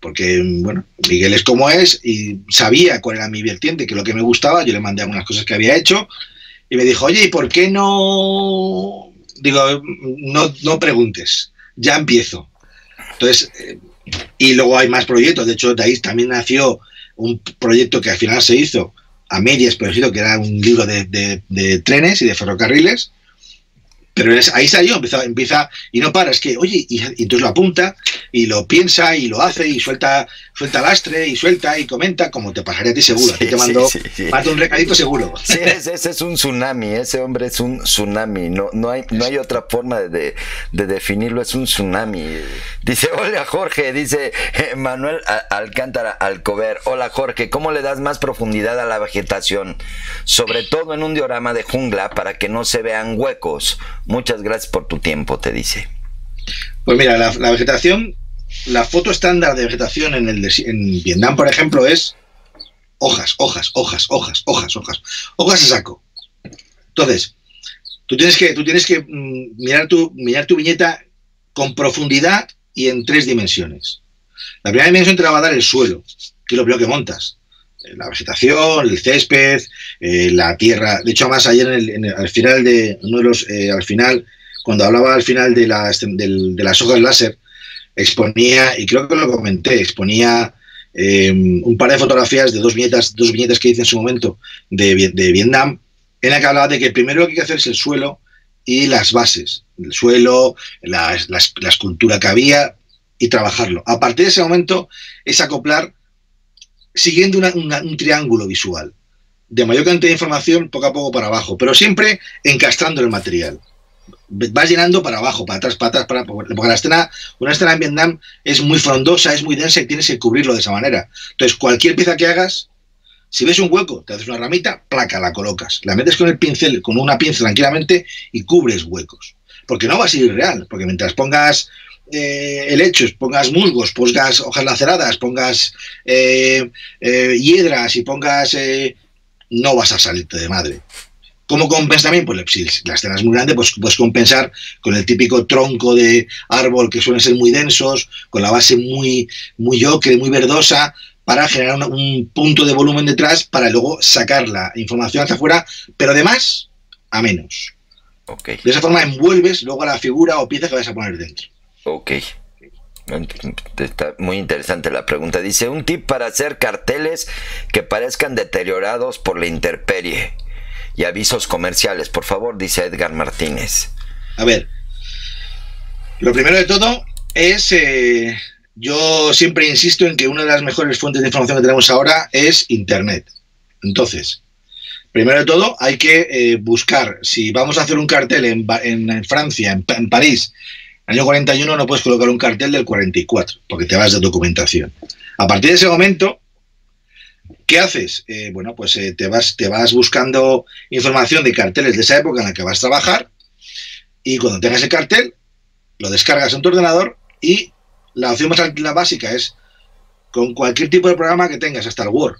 Porque, bueno, Miguel es como es y sabía cuál era mi vertiente, que es lo que me gustaba. Yo le mandé algunas cosas que había hecho y me dijo, oye, ¿y por qué no? Digo, no preguntes, ya empiezo. Entonces, y luego hay más proyectos. De hecho, de ahí también nació un proyecto que al final se hizo a medias, pero que era un libro de trenes y de ferrocarriles. Pero ahí salió, empieza y no para, es que, oye, y entonces lo apunta y lo piensa y lo hace y suelta lastre y suelta y comenta, como te pasaría a ti seguro. Sí, a ti te mando un recadito seguro. Sí, ese es un tsunami, ese hombre es un tsunami, no hay otra forma de definirlo, es un tsunami. Dice, hola Jorge, dice Manuel Alcántara Alcover, hola Jorge, ¿cómo le das más profundidad a la vegetación? Sobre todo en un diorama de jungla para que no se vean huecos. Muchas gracias por tu tiempo, te dice. Pues mira, la vegetación, la foto estándar de vegetación en Vietnam, por ejemplo, es hojas a saco. Entonces, tú tienes que mirar tu viñeta con profundidad y en 3 dimensiones. La primera dimensión te la va a dar el suelo, que es lo primero que montas. La vegetación, el césped, la tierra. De hecho, además ayer al final de uno de los cuando hablaba al final de las hojas láser, exponía, y creo que lo comenté, exponía un par de fotografías de dos viñetas que hice en su momento de Vietnam, en la que hablaba de que primero lo que hay que hacer es el suelo y las bases, el suelo, la escultura que había y trabajarlo. A partir de ese momento es acoplar siguiendo un triángulo visual de mayor cantidad de información poco a poco para abajo, pero siempre encastrando el material. Vas llenando para abajo, para atrás, porque una escena en Vietnam es muy frondosa, es muy densa y tienes que cubrirlo de esa manera. Entonces, cualquier pieza que hagas, si ves un hueco, te haces una ramita, placa, la colocas, la metes con una pinza tranquilamente y cubres huecos. Porque no va a ser irreal, porque mientras pongas helechos, pongas musgos, pongas hojas laceradas, pongas hiedras y pongas... no vas a salirte de madre. ¿Cómo compensas también? Pues si la escena es muy grande, pues puedes compensar con el típico tronco de árbol que suelen ser muy densos, con la base muy ocre, muy verdosa, para generar un punto de volumen detrás para luego sacar la información hacia afuera, pero además a menos. Okay. De esa forma envuelves luego a la figura o pieza que vas a poner dentro. Ok. Está muy interesante la pregunta. Dice, un tip para hacer carteles que parezcan deteriorados por la intemperie y avisos comerciales, por favor, dice Edgar Martínez. A ver, lo primero de todo es, yo siempre insisto en que una de las mejores fuentes de información que tenemos ahora es Internet. Entonces, primero de todo hay que buscar, si vamos a hacer un cartel en Francia, en París, en el año 41 no puedes colocar un cartel del 44, porque te vas de documentación. A partir de ese momento, ¿qué haces? Bueno, pues te vas buscando información de carteles de esa época en la que vas a trabajar, y cuando tengas el cartel, lo descargas en tu ordenador, y la opción más básica es, con cualquier tipo de programa que tengas, hasta el Word,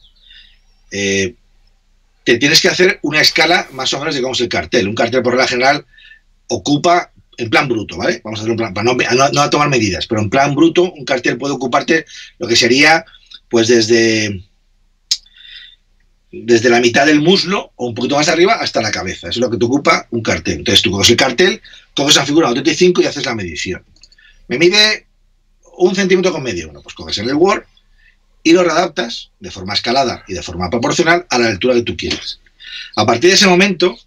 te tienes que hacer una escala más o menos de cómo es el cartel. Un cartel, por regla general, ocupa... en plan bruto, ¿vale? Vamos a hacer un plan, para no a tomar medidas, pero en plan bruto, un cartel puede ocuparte lo que sería, pues desde la mitad del muslo, o un poquito más arriba, hasta la cabeza. Eso es lo que te ocupa un cartel. Entonces tú coges el cartel, coges la figura 35 y haces la medición. Me mide 1,5 centímetros. Bueno, pues coges en el Word y lo readaptas de forma escalada y de forma proporcional a la altura que tú quieras. A partir de ese momento,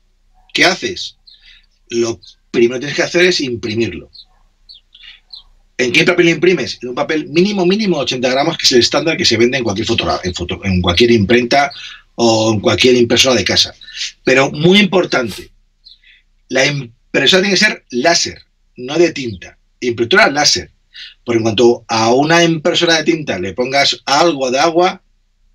¿qué haces? Lo primero que tienes que hacer es imprimirlo. ¿En qué papel lo imprimes? En un papel mínimo 80 gramos, que es el estándar que se vende en cualquier imprenta o en cualquier impresora de casa. Pero muy importante, la impresora tiene que ser láser, no de tinta. Impresora láser. Porque en cuanto a una impresora de tinta le pongas algo de agua,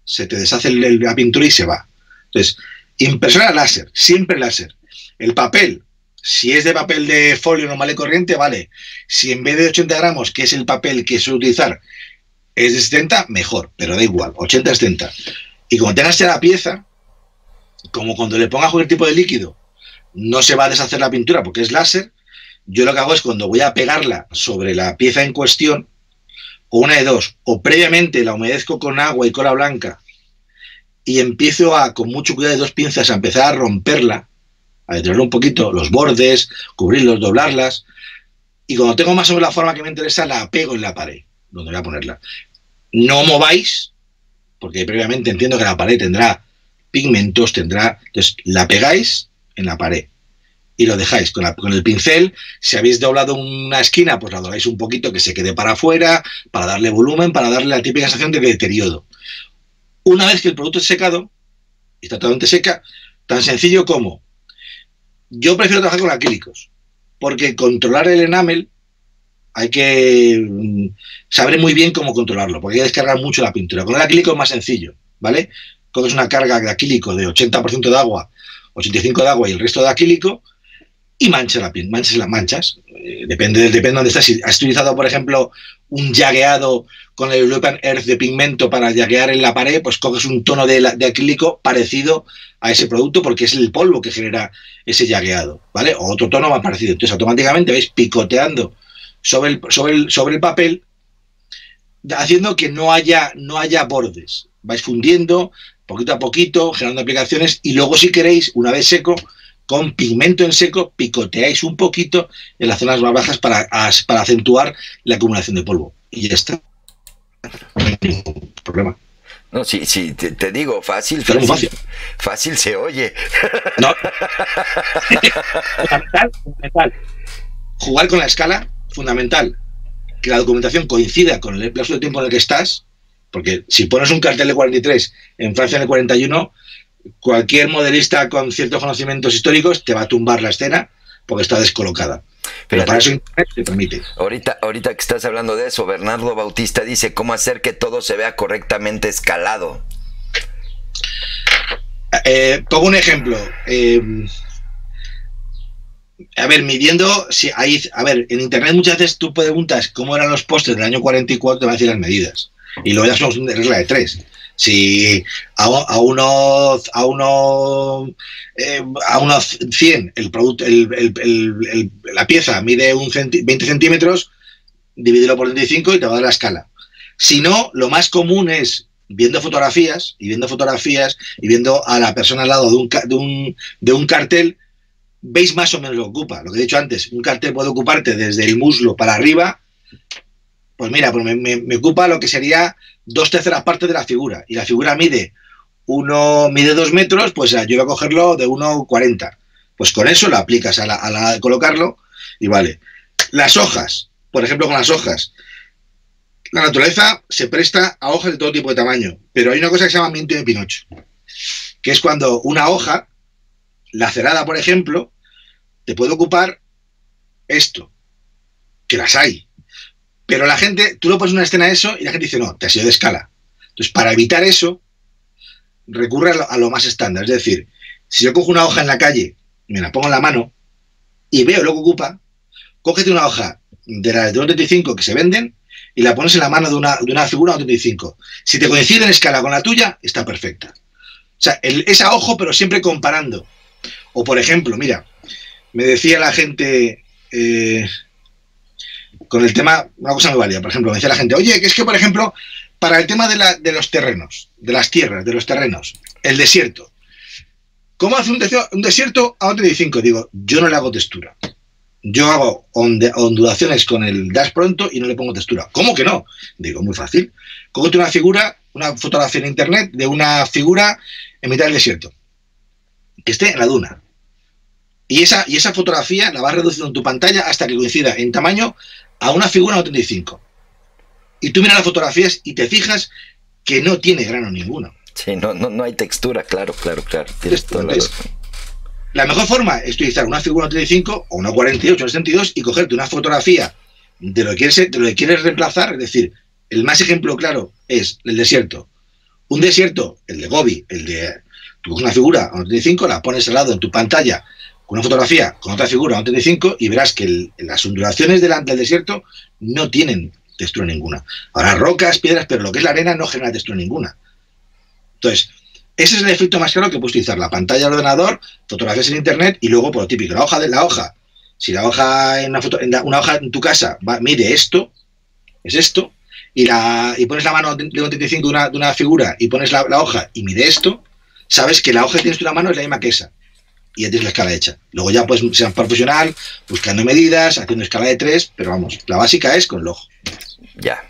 se te deshace la pintura y se va. Entonces, impresora láser, siempre láser. El papel, si es de papel de folio normal y corriente, vale. Si en vez de 80 gramos, que es el papel que suelo utilizar, es de 70, mejor, pero da igual, 80-70. Y como tengas ya la pieza, como cuando le pongas cualquier tipo de líquido, no se va a deshacer la pintura porque es láser, yo lo que hago es cuando voy a pegarla sobre la pieza en cuestión, o una de dos, o previamente la humedezco con agua y cola blanca y empiezo con mucho cuidado de 2 pinzas, a empezar a romperla, a detenerlo un poquito, los bordes, cubrirlos, doblarlas, y cuando tengo más o menos la forma que me interesa, la pego en la pared, donde voy a ponerla. No mováis, porque previamente entiendo que la pared tendrá pigmentos, entonces la pegáis en la pared. y lo dejáis con el pincel. Si habéis doblado una esquina, pues la dobláis un poquito que se quede para afuera, para darle volumen, para darle la típica sensación de deterioro. Una vez que el producto es secado, y está totalmente seca, tan sencillo como yo prefiero trabajar con acrílicos, porque controlar el enamel hay que saber muy bien cómo controlarlo, porque hay que descargar mucho la pintura. Con el acrílico es más sencillo, ¿vale? Coges una carga de acrílico de 80% de agua, 85% de agua y el resto de acrílico, y manchas las manchas. Depende de dónde estás. Si has utilizado, por ejemplo, un llagueado con el European Earth de pigmento para llaguear en la pared, pues coges un tono de acrílico parecido a ese producto, porque es el polvo que genera ese llagueado, ¿vale? O otro tono más parecido. Entonces, automáticamente vais picoteando sobre el papel, haciendo que no haya bordes. Vais fundiendo poquito a poquito, generando aplicaciones, y luego, si queréis, una vez seco, con pigmento en seco, picoteáis un poquito en las zonas más bajas para acentuar la acumulación de polvo. Y ya está. No hay ningún problema. No, sí, te digo, fácil se oye. No. Fundamental. Jugar con la escala, fundamental. Que la documentación coincida con el plazo de tiempo en el que estás, porque si pones un cartel de 43 en Francia en el 41, cualquier modelista con ciertos conocimientos históricos te va a tumbar la escena porque está descolocada. Pero para eso Internet te permite. Ahorita que estás hablando de eso, Bernardo Bautista dice cómo hacer que todo se vea correctamente escalado. Pongo un ejemplo. Midiendo, si hay, en Internet muchas veces tú preguntas cómo eran los postres del año 44, te van a decir las medidas. Y luego ya son de regla de 3. Si a unos 100 el producto, la pieza mide 20 centímetros, divídelo por 25 y te va a dar la escala. Si no, lo más común es viendo fotografías y viendo a la persona al lado de un cartel, veis más o menos lo que ocupa. Lo que he dicho antes, un cartel puede ocuparte desde el muslo para arriba. Pues mira, pues me ocupa lo que sería 2/3 partes de la figura. Y la figura mide 2 metros, pues yo voy a cogerlo de 1,40. Pues con eso lo aplicas a la de colocarlo y vale. Las hojas, por ejemplo, con las hojas. La naturaleza se presta a hojas de todo tipo de tamaño, pero hay una cosa que se llama miento de Pinocho, que es cuando una hoja lacerada, por ejemplo, te puede ocupar esto, que las hay. Pero la gente, tú lo pones una escena a eso y la gente dice, no, te has ido de escala. Entonces, para evitar eso, recurre a lo más estándar. Es decir, si yo cojo una hoja en la calle, me la pongo en la mano y veo lo que ocupa, cógete una hoja de las de 1,35 que se venden y la pones en la mano de una figura de 1,35. Si te coincide en escala con la tuya, está perfecta. O sea, es a ojo, pero siempre comparando. O, por ejemplo, mira, me decía la gente... con el tema, una cosa muy válida, por ejemplo, me decía la gente, oye, que es que, por ejemplo, para el tema de los terrenos, de las tierras, de los terrenos, el desierto, ¿cómo hace un desierto a 1,35? Digo, yo no le hago textura. Yo hago ondulaciones con el dash pronto y no le pongo textura. ¿Cómo que no? Digo, muy fácil. Cógete una fotografía en internet de una figura en mitad del desierto, que esté en la duna. Y esa fotografía la vas reduciendo en tu pantalla hasta que coincida en tamaño a una figura de 1,35. Y tú miras las fotografías y te fijas que no tiene grano ninguno. Sí, no hay textura, claro. Tienes toda la razón. La mejor forma es utilizar una figura 1,35 o una 48 o 72 y cogerte una fotografía de lo que quieres reemplazar. Es decir, el más ejemplo claro es el desierto. Un desierto, el de Gobi, tú coges una figura a 1,35, la pones al lado en tu pantalla con una fotografía con otra figura a 1,35 y verás que las ondulaciones del desierto no tienen textura ninguna. Ahora, rocas, piedras, pero lo que es la arena no genera textura ninguna. Entonces, ese es el efecto más claro que puedes utilizar. La pantalla del ordenador, fotografías en internet y luego, por lo típico, la hoja. Si la hoja una hoja en tu casa mide esto, es esto, y pones la mano de 1,35 de una figura y pones la hoja y mide esto, sabes que la hoja que tienes tú en la mano es la misma que esa. Y ya tienes la escala hecha. Luego ya puedes ser profesional, buscando medidas, haciendo escala de 3, pero vamos, la básica es con el ojo. Ya.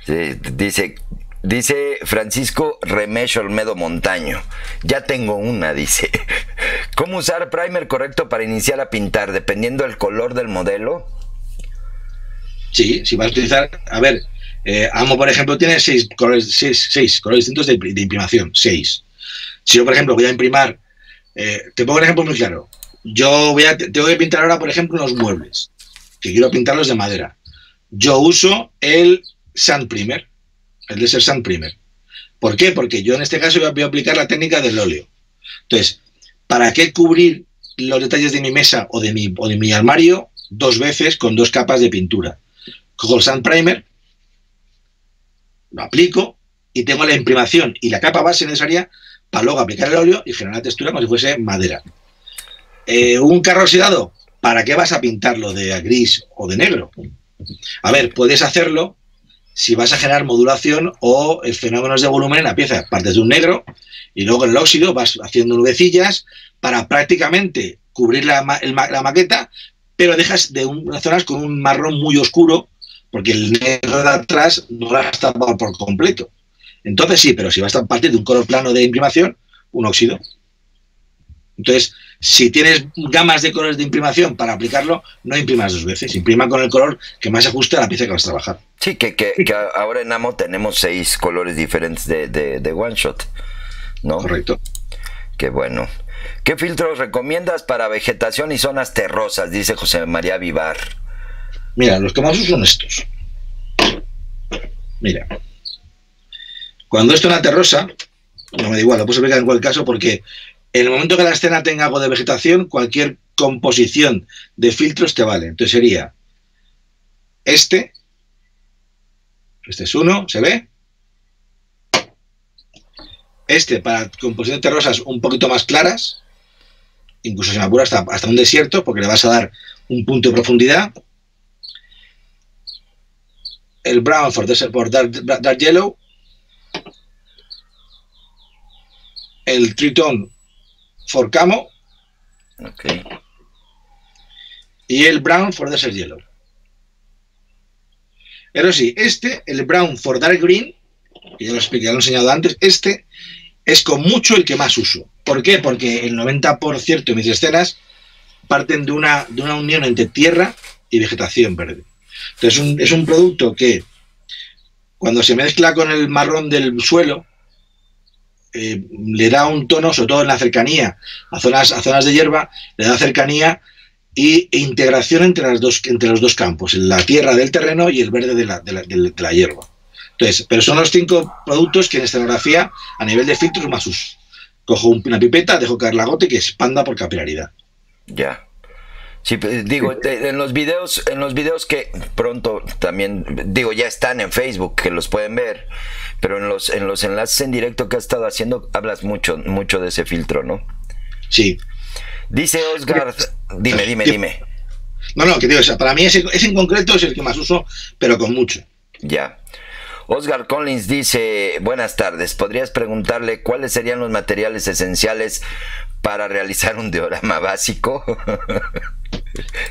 Dice, Dice Francisco Remesh Olmedo Montaño. Ya tengo una, dice. ¿Cómo usar primer correcto para iniciar a pintar? Dependiendo del color del modelo. Sí, si vas a utilizar... A ver, Amo, por ejemplo, tiene 6 colores distintos de imprimación. 6. Si yo, por ejemplo, voy a imprimar... te pongo un ejemplo muy claro. Yo tengo que pintar ahora, por ejemplo, unos muebles, que quiero pintarlos de madera. Yo uso el Sand Primer, el Desert Sand Primer. ¿Por qué? Porque yo en este caso voy a aplicar la técnica del óleo. Entonces, ¿para qué cubrir los detalles de mi mesa o de mi armario 2 veces con 2 capas de pintura? Cojo el Sand Primer, lo aplico y tengo la imprimación y la capa base necesaria para luego aplicar el óleo y generar la textura como si fuese madera. Un carro oxidado, ¿para qué vas a pintarlo de gris o de negro? A ver, puedes hacerlo si vas a generar modulación o fenómenos de volumen en la pieza. Partes de un negro y luego en el óxido vas haciendo nubecillas para prácticamente cubrir la maqueta, pero dejas de unas zonas con un marrón muy oscuro porque el negro de atrás no lo has tapado por completo. Entonces sí, pero si vas a partir de un color plano de imprimación, un óxido. Entonces, si tienes gamas de colores de imprimación para aplicarlo, no imprimas 2 veces, imprima con el color que más se ajuste a la pieza que vas a trabajar. Sí, que ahora en Amo tenemos 6 colores diferentes de One Shot, ¿no? Correcto. Qué bueno. ¿Qué filtros recomiendas para vegetación y zonas terrosas? Dice José María Vivar. Mira, los que más uso son estos. Mira. Cuando esto es una terrosa, no me da igual, lo puedo explicar en cualquier caso porque en el momento que la escena tenga algo de vegetación, cualquier composición de filtros te vale. Entonces sería este es uno, ¿se ve? Este para composición de terrosas un poquito más claras, incluso se me apura hasta un desierto, porque le vas a dar un punto de profundidad. El brown for dark yellow. El tritone for camo. Okay. Y el brown for desert yellow. Pero sí, el brown for dark green, que ya lo expliqué, ya lo he enseñado antes, este es con mucho el que más uso. ¿Por qué? Porque el 90% de mis escenas parten de una unión entre tierra y vegetación verde. Entonces es un producto que cuando se mezcla con el marrón del suelo, le da un tono, sobre todo en la cercanía, a zonas de hierba, le da cercanía e integración entre los dos campos, la tierra del terreno y el verde de la hierba. Entonces, pero son los 5 productos que en escenografía, a nivel de filtros, más uso. Cojo una pipeta, dejo caer la gota y que expanda por capilaridad. Ya. Sí, digo, en los videos que pronto también, digo, ya están en Facebook, que los pueden ver, pero en los enlaces en directo que has estado haciendo, hablas mucho de ese filtro, ¿no? Sí. Dice Oscar, dime. No, que digo, o sea, para mí ese en concreto es el que más uso, pero con mucho. Ya. Oscar Collins dice, buenas tardes, ¿podrías preguntarle cuáles serían los materiales esenciales para realizar un diorama básico?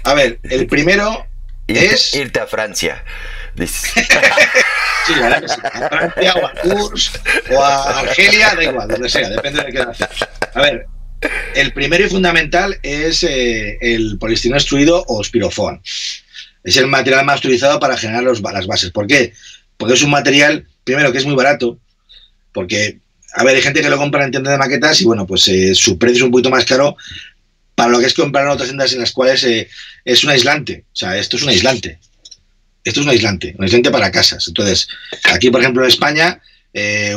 A ver, el primero es... Irte a Francia. Dices. Sí, la verdad que sí. A Francia o a Tours o a Argelia, da igual, donde sea, depende de qué hacer. A ver, el primero y fundamental es el poliestireno extruido o Spirofoam. Es el material más utilizado para generar las bases. ¿Por qué? Porque es un material, primero, que es muy barato, porque, a ver, hay gente que lo compra en tiendas de maquetas y, bueno, pues su precio es un poquito más caro para lo que es comprar en otras tiendas en las cuales es un aislante. O sea, esto es un aislante. Esto es un aislante para casas. Entonces, aquí, por ejemplo, en España,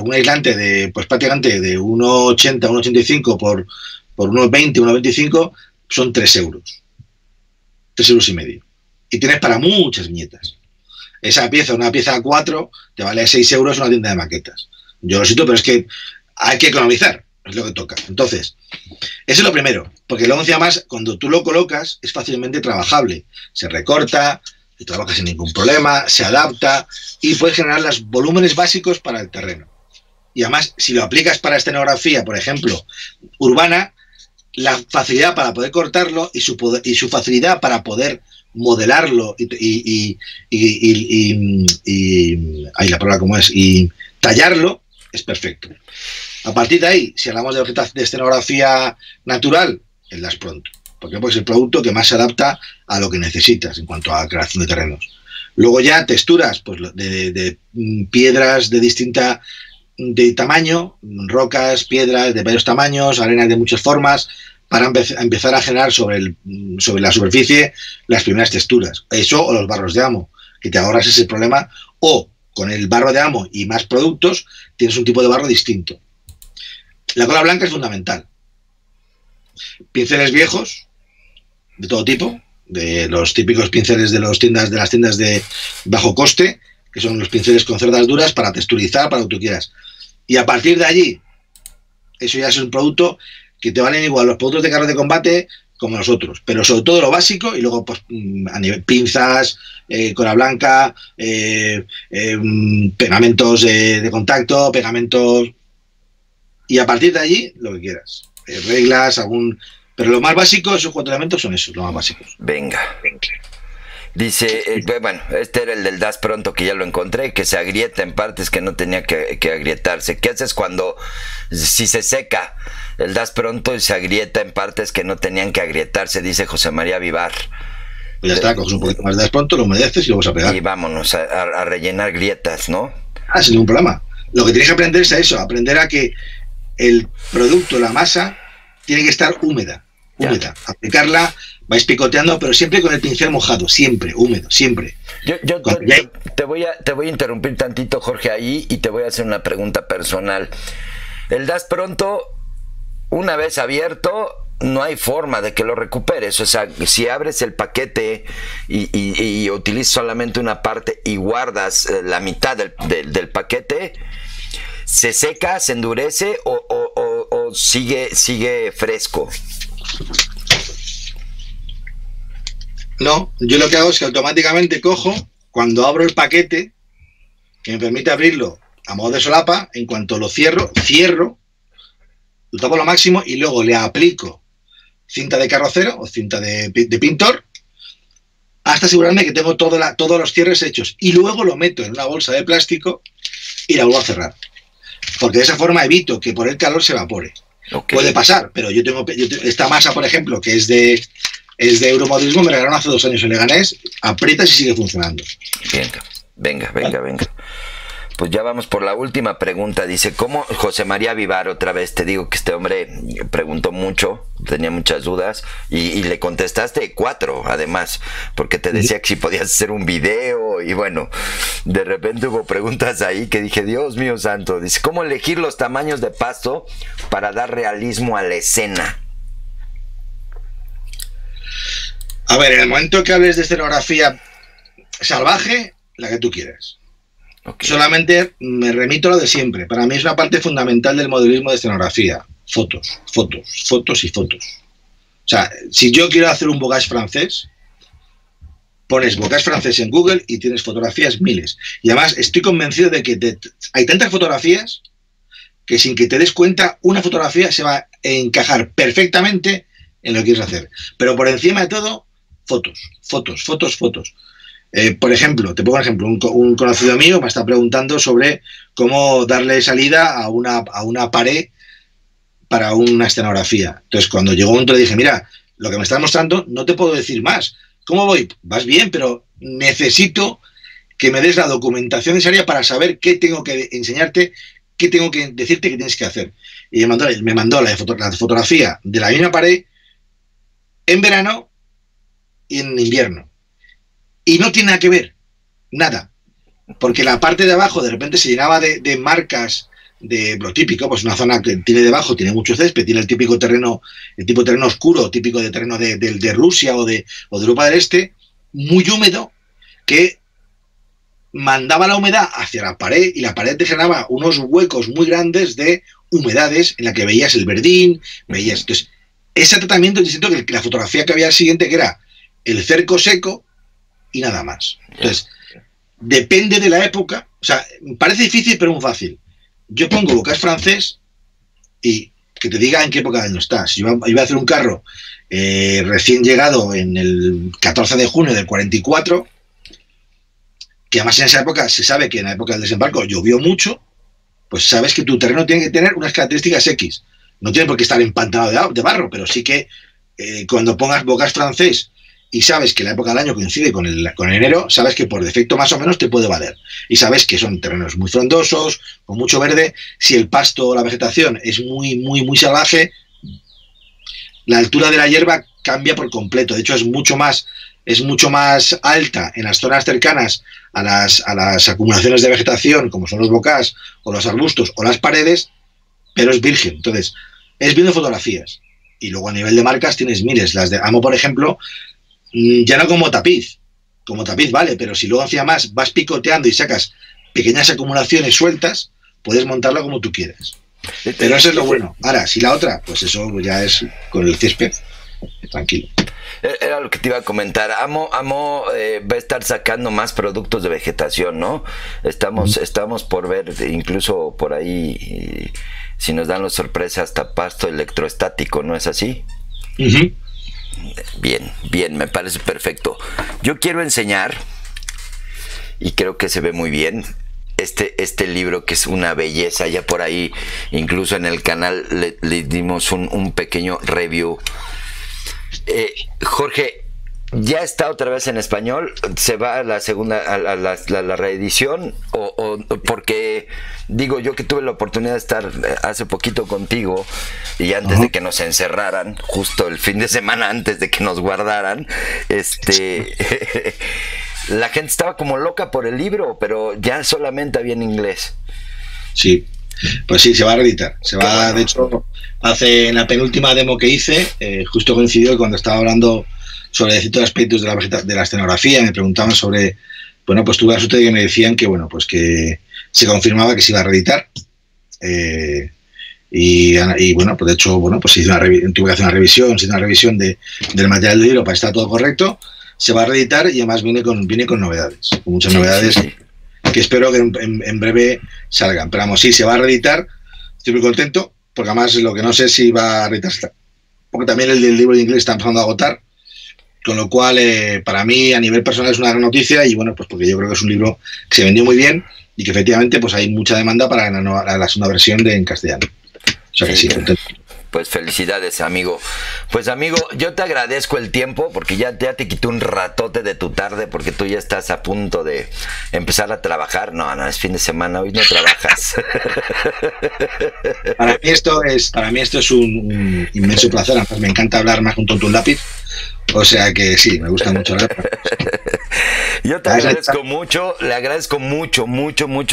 un aislante de, pues prácticamente de 1,80, 1,85 por 1,20, 1,25 son 3 euros. 3 euros y medio. Y tienes para muchas viñetas. Esa pieza, una pieza A4, te vale 6 euros en una tienda de maquetas. Yo lo siento, pero es que hay que economizar, es lo que toca. Entonces, eso es lo primero, porque luego encima más, cuando tú lo colocas, es fácilmente trabajable. Se recorta, se trabaja sin ningún problema, se adapta y puedes generar los volúmenes básicos para el terreno. Y además, si lo aplicas para escenografía, por ejemplo, urbana, la facilidad para poder cortarlo y su facilidad para poder modelarlo y la palabra como es, y tallarlo, es perfecto. A partir de ahí, si hablamos de escenografía natural, el Das Pronto, porque es el producto que más se adapta a lo que necesitas en cuanto a creación de terrenos. Luego ya texturas pues de piedras de tamaño, rocas, piedras de varios tamaños, arenas de muchas formas, para empezar a generar sobre la superficie las primeras texturas. Eso o los barros de amo, que te ahorras ese problema, o con el barro de amo y más productos tienes un tipo de barro distinto. La cola blanca es fundamental. Pinceles viejos, de todo tipo, de los típicos pinceles de las tiendas de bajo coste, que son los pinceles con cerdas duras para texturizar, para lo que tú quieras. Y a partir de allí, eso ya es un producto que te valen igual los productos de carros de combate como los otros, pero sobre todo lo básico, y luego pues a nivel pinzas, cola blanca, pegamentos de contacto, pegamentos, y a partir de allí lo que quieras, reglas, pero lo más básico, esos 4 elementos son esos, los más básicos. Venga. Dice, bueno, este era el del Das Pronto, que ya lo encontré, que se agrieta en partes que no tenía que agrietarse. ¿Qué haces si se seca el Das Pronto y se agrieta en partes que no tenían que agrietarse? Dice José María Vivar. Pues ya está, coges un poquito más de Das Pronto, lo humedeces y lo vas a pegar. Y vámonos a rellenar grietas, ¿no? Sin ningún problema. Lo que tienes que aprender es a eso, aprender a que el producto, la masa, tiene que estar húmeda. Aplicarla, vais picoteando, pero siempre con el pincel mojado, siempre, húmedo, siempre. Yo te voy a interrumpir tantito, Jorge, ahí, y te voy a hacer una pregunta personal. El Das Pronto, una vez abierto, no hay forma de que lo recuperes. O sea, si abres el paquete y utilizas solamente una parte y guardas la mitad del paquete, ¿se seca, se endurece o sigue fresco? No, yo lo que hago es que automáticamente cojo, cuando abro el paquete, que me permite abrirlo a modo de solapa, en cuanto lo cierro, lo tapo lo máximo y luego le aplico cinta de carrocero o cinta de pintor hasta asegurarme que tengo todos los cierres hechos, y luego lo meto en una bolsa de plástico y la vuelvo a cerrar, porque de esa forma evito que por el calor se evapore. Okay. Puede pasar, pero yo tengo esta masa, por ejemplo, que es de Euromodelismo, me regalaron hace 2 años en Leganés, aprietas y sigue funcionando. Venga. Pues ya vamos por la última pregunta. Dice, ¿cómo? José María Vivar, otra vez, te digo que este hombre preguntó mucho, tenía muchas dudas, y le contestaste 4, además, porque te decía que si podías hacer un video, y bueno, de repente hubo preguntas ahí que dije, Dios mío santo. Dice, ¿cómo elegir los tamaños de pasto para dar realismo a la escena? A ver, en el momento que hables de escenografía salvaje, la que tú quieras. Okay. Solamente me remito a lo de siempre. Para mí es una parte fundamental del modelismo de escenografía. Fotos. O sea, si yo quiero hacer un bocage francés, pones bocage francés en Google y tienes fotografías miles. Y además estoy convencido de que hay tantas fotografías que sin que te des cuenta, una fotografía se va a encajar perfectamente en lo que quieres hacer. Pero por encima de todo, fotos. Por ejemplo, te pongo un ejemplo, un conocido mío me está preguntando sobre cómo darle salida a una pared para una escenografía. Entonces, cuando llegó un momento le dije, mira, lo que me estás mostrando no te puedo decir más. ¿Cómo voy? Vas bien, pero necesito que me des la documentación necesaria para saber qué tengo que enseñarte, qué tengo que decirte que tienes que hacer. Y me mandó la fotografía de la misma pared en verano y en invierno. Y no tiene nada que ver, nada. Porque la parte de abajo de repente se llenaba de marcas de lo típico, pues una zona que tiene debajo, tiene mucho césped, tiene el tipo de terreno oscuro, típico de terreno de Rusia o de Europa del Este, muy húmedo, que mandaba la humedad hacia la pared y la pared te generaba unos huecos muy grandes de humedades en la que veías el verdín, veías... Entonces, ese tratamiento es distinto que la fotografía que había al siguiente, que era el cerco seco y nada más. Entonces, depende de la época. O sea, parece difícil, pero muy fácil. Yo pongo bocage francés y que te diga en qué época del año estás. Si iba a hacer un carro recién llegado en el 14 de junio del 44, que además en esa época se sabe que en la época del desembarco llovió mucho, pues sabes que tu terreno tiene que tener unas características X. No tiene por qué estar empantanado de barro, pero sí que cuando pongas bocage francés y sabes que la época del año coincide con enero, sabes que por defecto más o menos te puede valer. Y sabes que son terrenos muy frondosos, con mucho verde. Si el pasto o la vegetación es muy salvaje, la altura de la hierba cambia por completo. De hecho, es mucho más alta en las zonas cercanas a las acumulaciones de vegetación, como son los bocage o los arbustos o las paredes, pero es virgen. Entonces, es viendo fotografías. Y luego a nivel de marcas tienes miles. Las de Amo, por ejemplo, ya no como tapiz vale, pero si luego encima más vas picoteando y sacas pequeñas acumulaciones sueltas, puedes montarlo como tú quieras. Pero eso es lo bueno. Ahora, si la otra, pues eso ya es con el césped, tranquilo. Era lo que te iba a comentar. Amo va a estar sacando más productos de vegetación, ¿no? Estamos por ver, incluso por ahí, si nos dan la sorpresa, hasta pasto electroestático, ¿no es así? Bien, me parece perfecto. Yo quiero enseñar, y creo que se ve muy bien, este libro que es una belleza. Ya por ahí, incluso en el canal le dimos un pequeño review. Jorge, ¿ya está otra vez en español? ¿Se va a la segunda, a la reedición? O porque, digo, yo que tuve la oportunidad de estar hace poquito contigo y antes de que nos encerraran, justo el fin de semana antes de que nos guardaran, la gente estaba como loca por el libro, pero ya solamente había en inglés. Sí, pues sí, se va a reeditar. Bueno. De hecho, en la penúltima demo que hice, justo coincidió cuando estaba hablando sobre ciertos aspectos de la escenografía, me preguntaban sobre, bueno, pues tuve la suerte de que me decían que, bueno, pues que se confirmaba que se iba a reeditar. Y bueno, pues de hecho, bueno, pues tuve que hacer una revisión del material del libro para estar todo correcto. Se va a reeditar y además viene con novedades, con muchas novedades. Sí. Que espero que en breve salgan. Pero vamos, sí, se va a reeditar. Estoy muy contento, porque además lo que no sé si va a reeditarse, porque también el del libro de inglés está empezando a agotar, con lo cual para mí a nivel personal es una gran noticia. Y bueno, pues porque yo creo que es un libro que se vendió muy bien y que efectivamente pues hay mucha demanda para la segunda versión en castellano. O sea que sí, contento. Pues felicidades, amigo. Pues amigo, yo te agradezco el tiempo, porque ya te quité un ratote de tu tarde, porque tú ya estás a punto de empezar a trabajar. No, es fin de semana, hoy no trabajas. Para mí esto es un inmenso placer. Además, me encanta hablar más junto a un lápiz. O sea que sí, me gusta mucho hablar. Yo te agradezco mucho, le agradezco mucho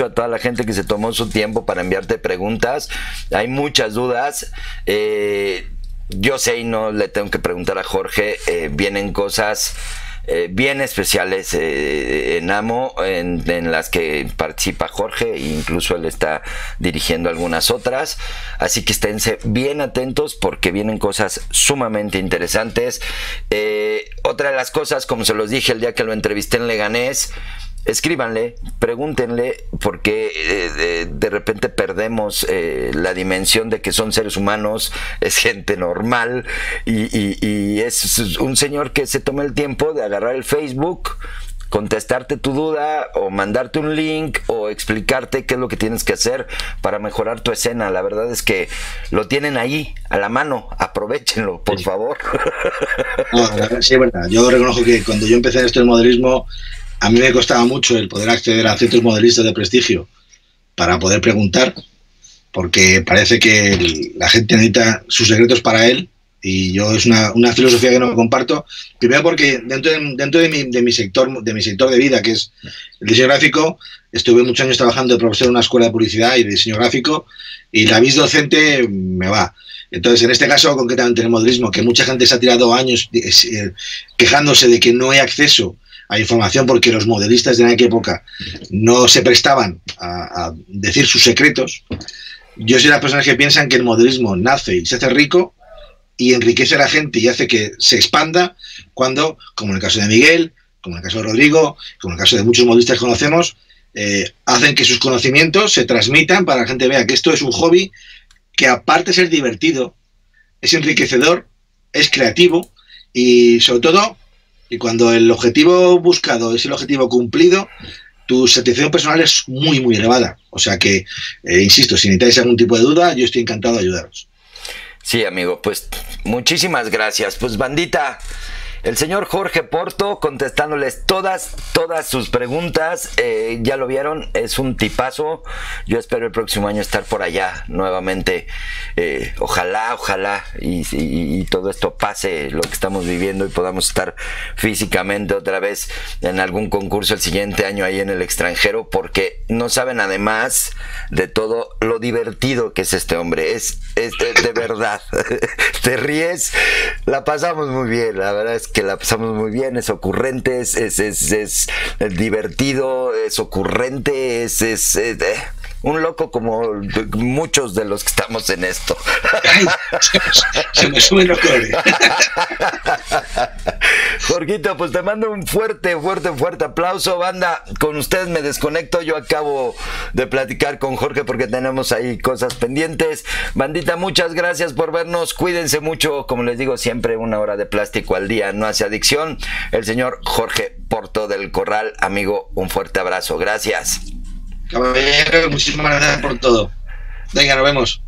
a toda la gente que se tomó su tiempo para enviarte preguntas. Hay muchas dudas. Yo sé y no le tengo que preguntar a Jorge, vienen cosas bien especiales en Amo, en las que participa Jorge, e incluso él está dirigiendo algunas otras, así que esténse bien atentos porque vienen cosas sumamente interesantes. Otra de las cosas, como se los dije el día que lo entrevisté en Leganés, escríbanle, pregúntenle, porque de repente perdemos la dimensión de que son seres humanos, es gente normal, y es un señor que se toma el tiempo de agarrar el Facebook, contestarte tu duda o mandarte un link o explicarte qué es lo que tienes que hacer para mejorar tu escena. La verdad es que lo tienen ahí a la mano, aprovechenlo, por favor. No, la verdad, sí, es verdad. Yo reconozco que cuando yo empecé en esto del modelismo, a mí me costaba mucho el poder acceder a ciertos modelistas de prestigio para poder preguntar, porque parece que la gente necesita sus secretos para él, y yo es una filosofía que no comparto. Primero porque dentro de mi sector de vida, que es el diseño gráfico, estuve muchos años trabajando de profesor en una escuela de publicidad y de diseño gráfico, y la vis docente me va. Entonces, en este caso, concretamente en el modelismo, que mucha gente se ha tirado años quejándose de que no hay acceso a información porque los modelistas de aquella época no se prestaban a decir sus secretos. Yo soy de las personas que piensan que el modelismo nace y se hace rico y enriquece a la gente y hace que se expanda cuando, como en el caso de Miguel, como en el caso de Rodrigo, como en el caso de muchos modelistas que conocemos, hacen que sus conocimientos se transmitan para que la gente vea que esto es un hobby que, aparte de ser divertido, es enriquecedor, es creativo y, sobre todo, y cuando el objetivo buscado es el objetivo cumplido, tu satisfacción personal es muy, muy elevada. O sea que, insisto, si necesitáis algún tipo de duda, yo estoy encantado de ayudaros. Sí, amigo, pues muchísimas gracias. Pues bandita, el señor Jorge Porto contestándoles todas sus preguntas. Ya lo vieron, es un tipazo. Yo espero el próximo año estar por allá nuevamente. Ojalá y todo esto pase, lo que estamos viviendo, y podamos estar físicamente otra vez en algún concurso el siguiente año ahí en el extranjero, porque no saben, además de todo, lo divertido que es este hombre. Es de verdad. Te ríes, la pasamos muy bien, la verdad es que la pasamos muy bien, es ocurrente, es divertido, es ocurrente, es un loco como muchos de los que estamos en esto. Ay, se me suben los colores. Jorgito, pues te mando un fuerte aplauso, banda. Con ustedes me desconecto, yo acabo de platicar con Jorge porque tenemos ahí cosas pendientes. Bandita, muchas gracias por vernos, cuídense mucho, como les digo siempre, 1 hora de plástico al día no hace adicción. El señor Jorge Porto del Corral, amigo, un fuerte abrazo, gracias. Caballero, muchísimas gracias por todo. Venga, nos vemos.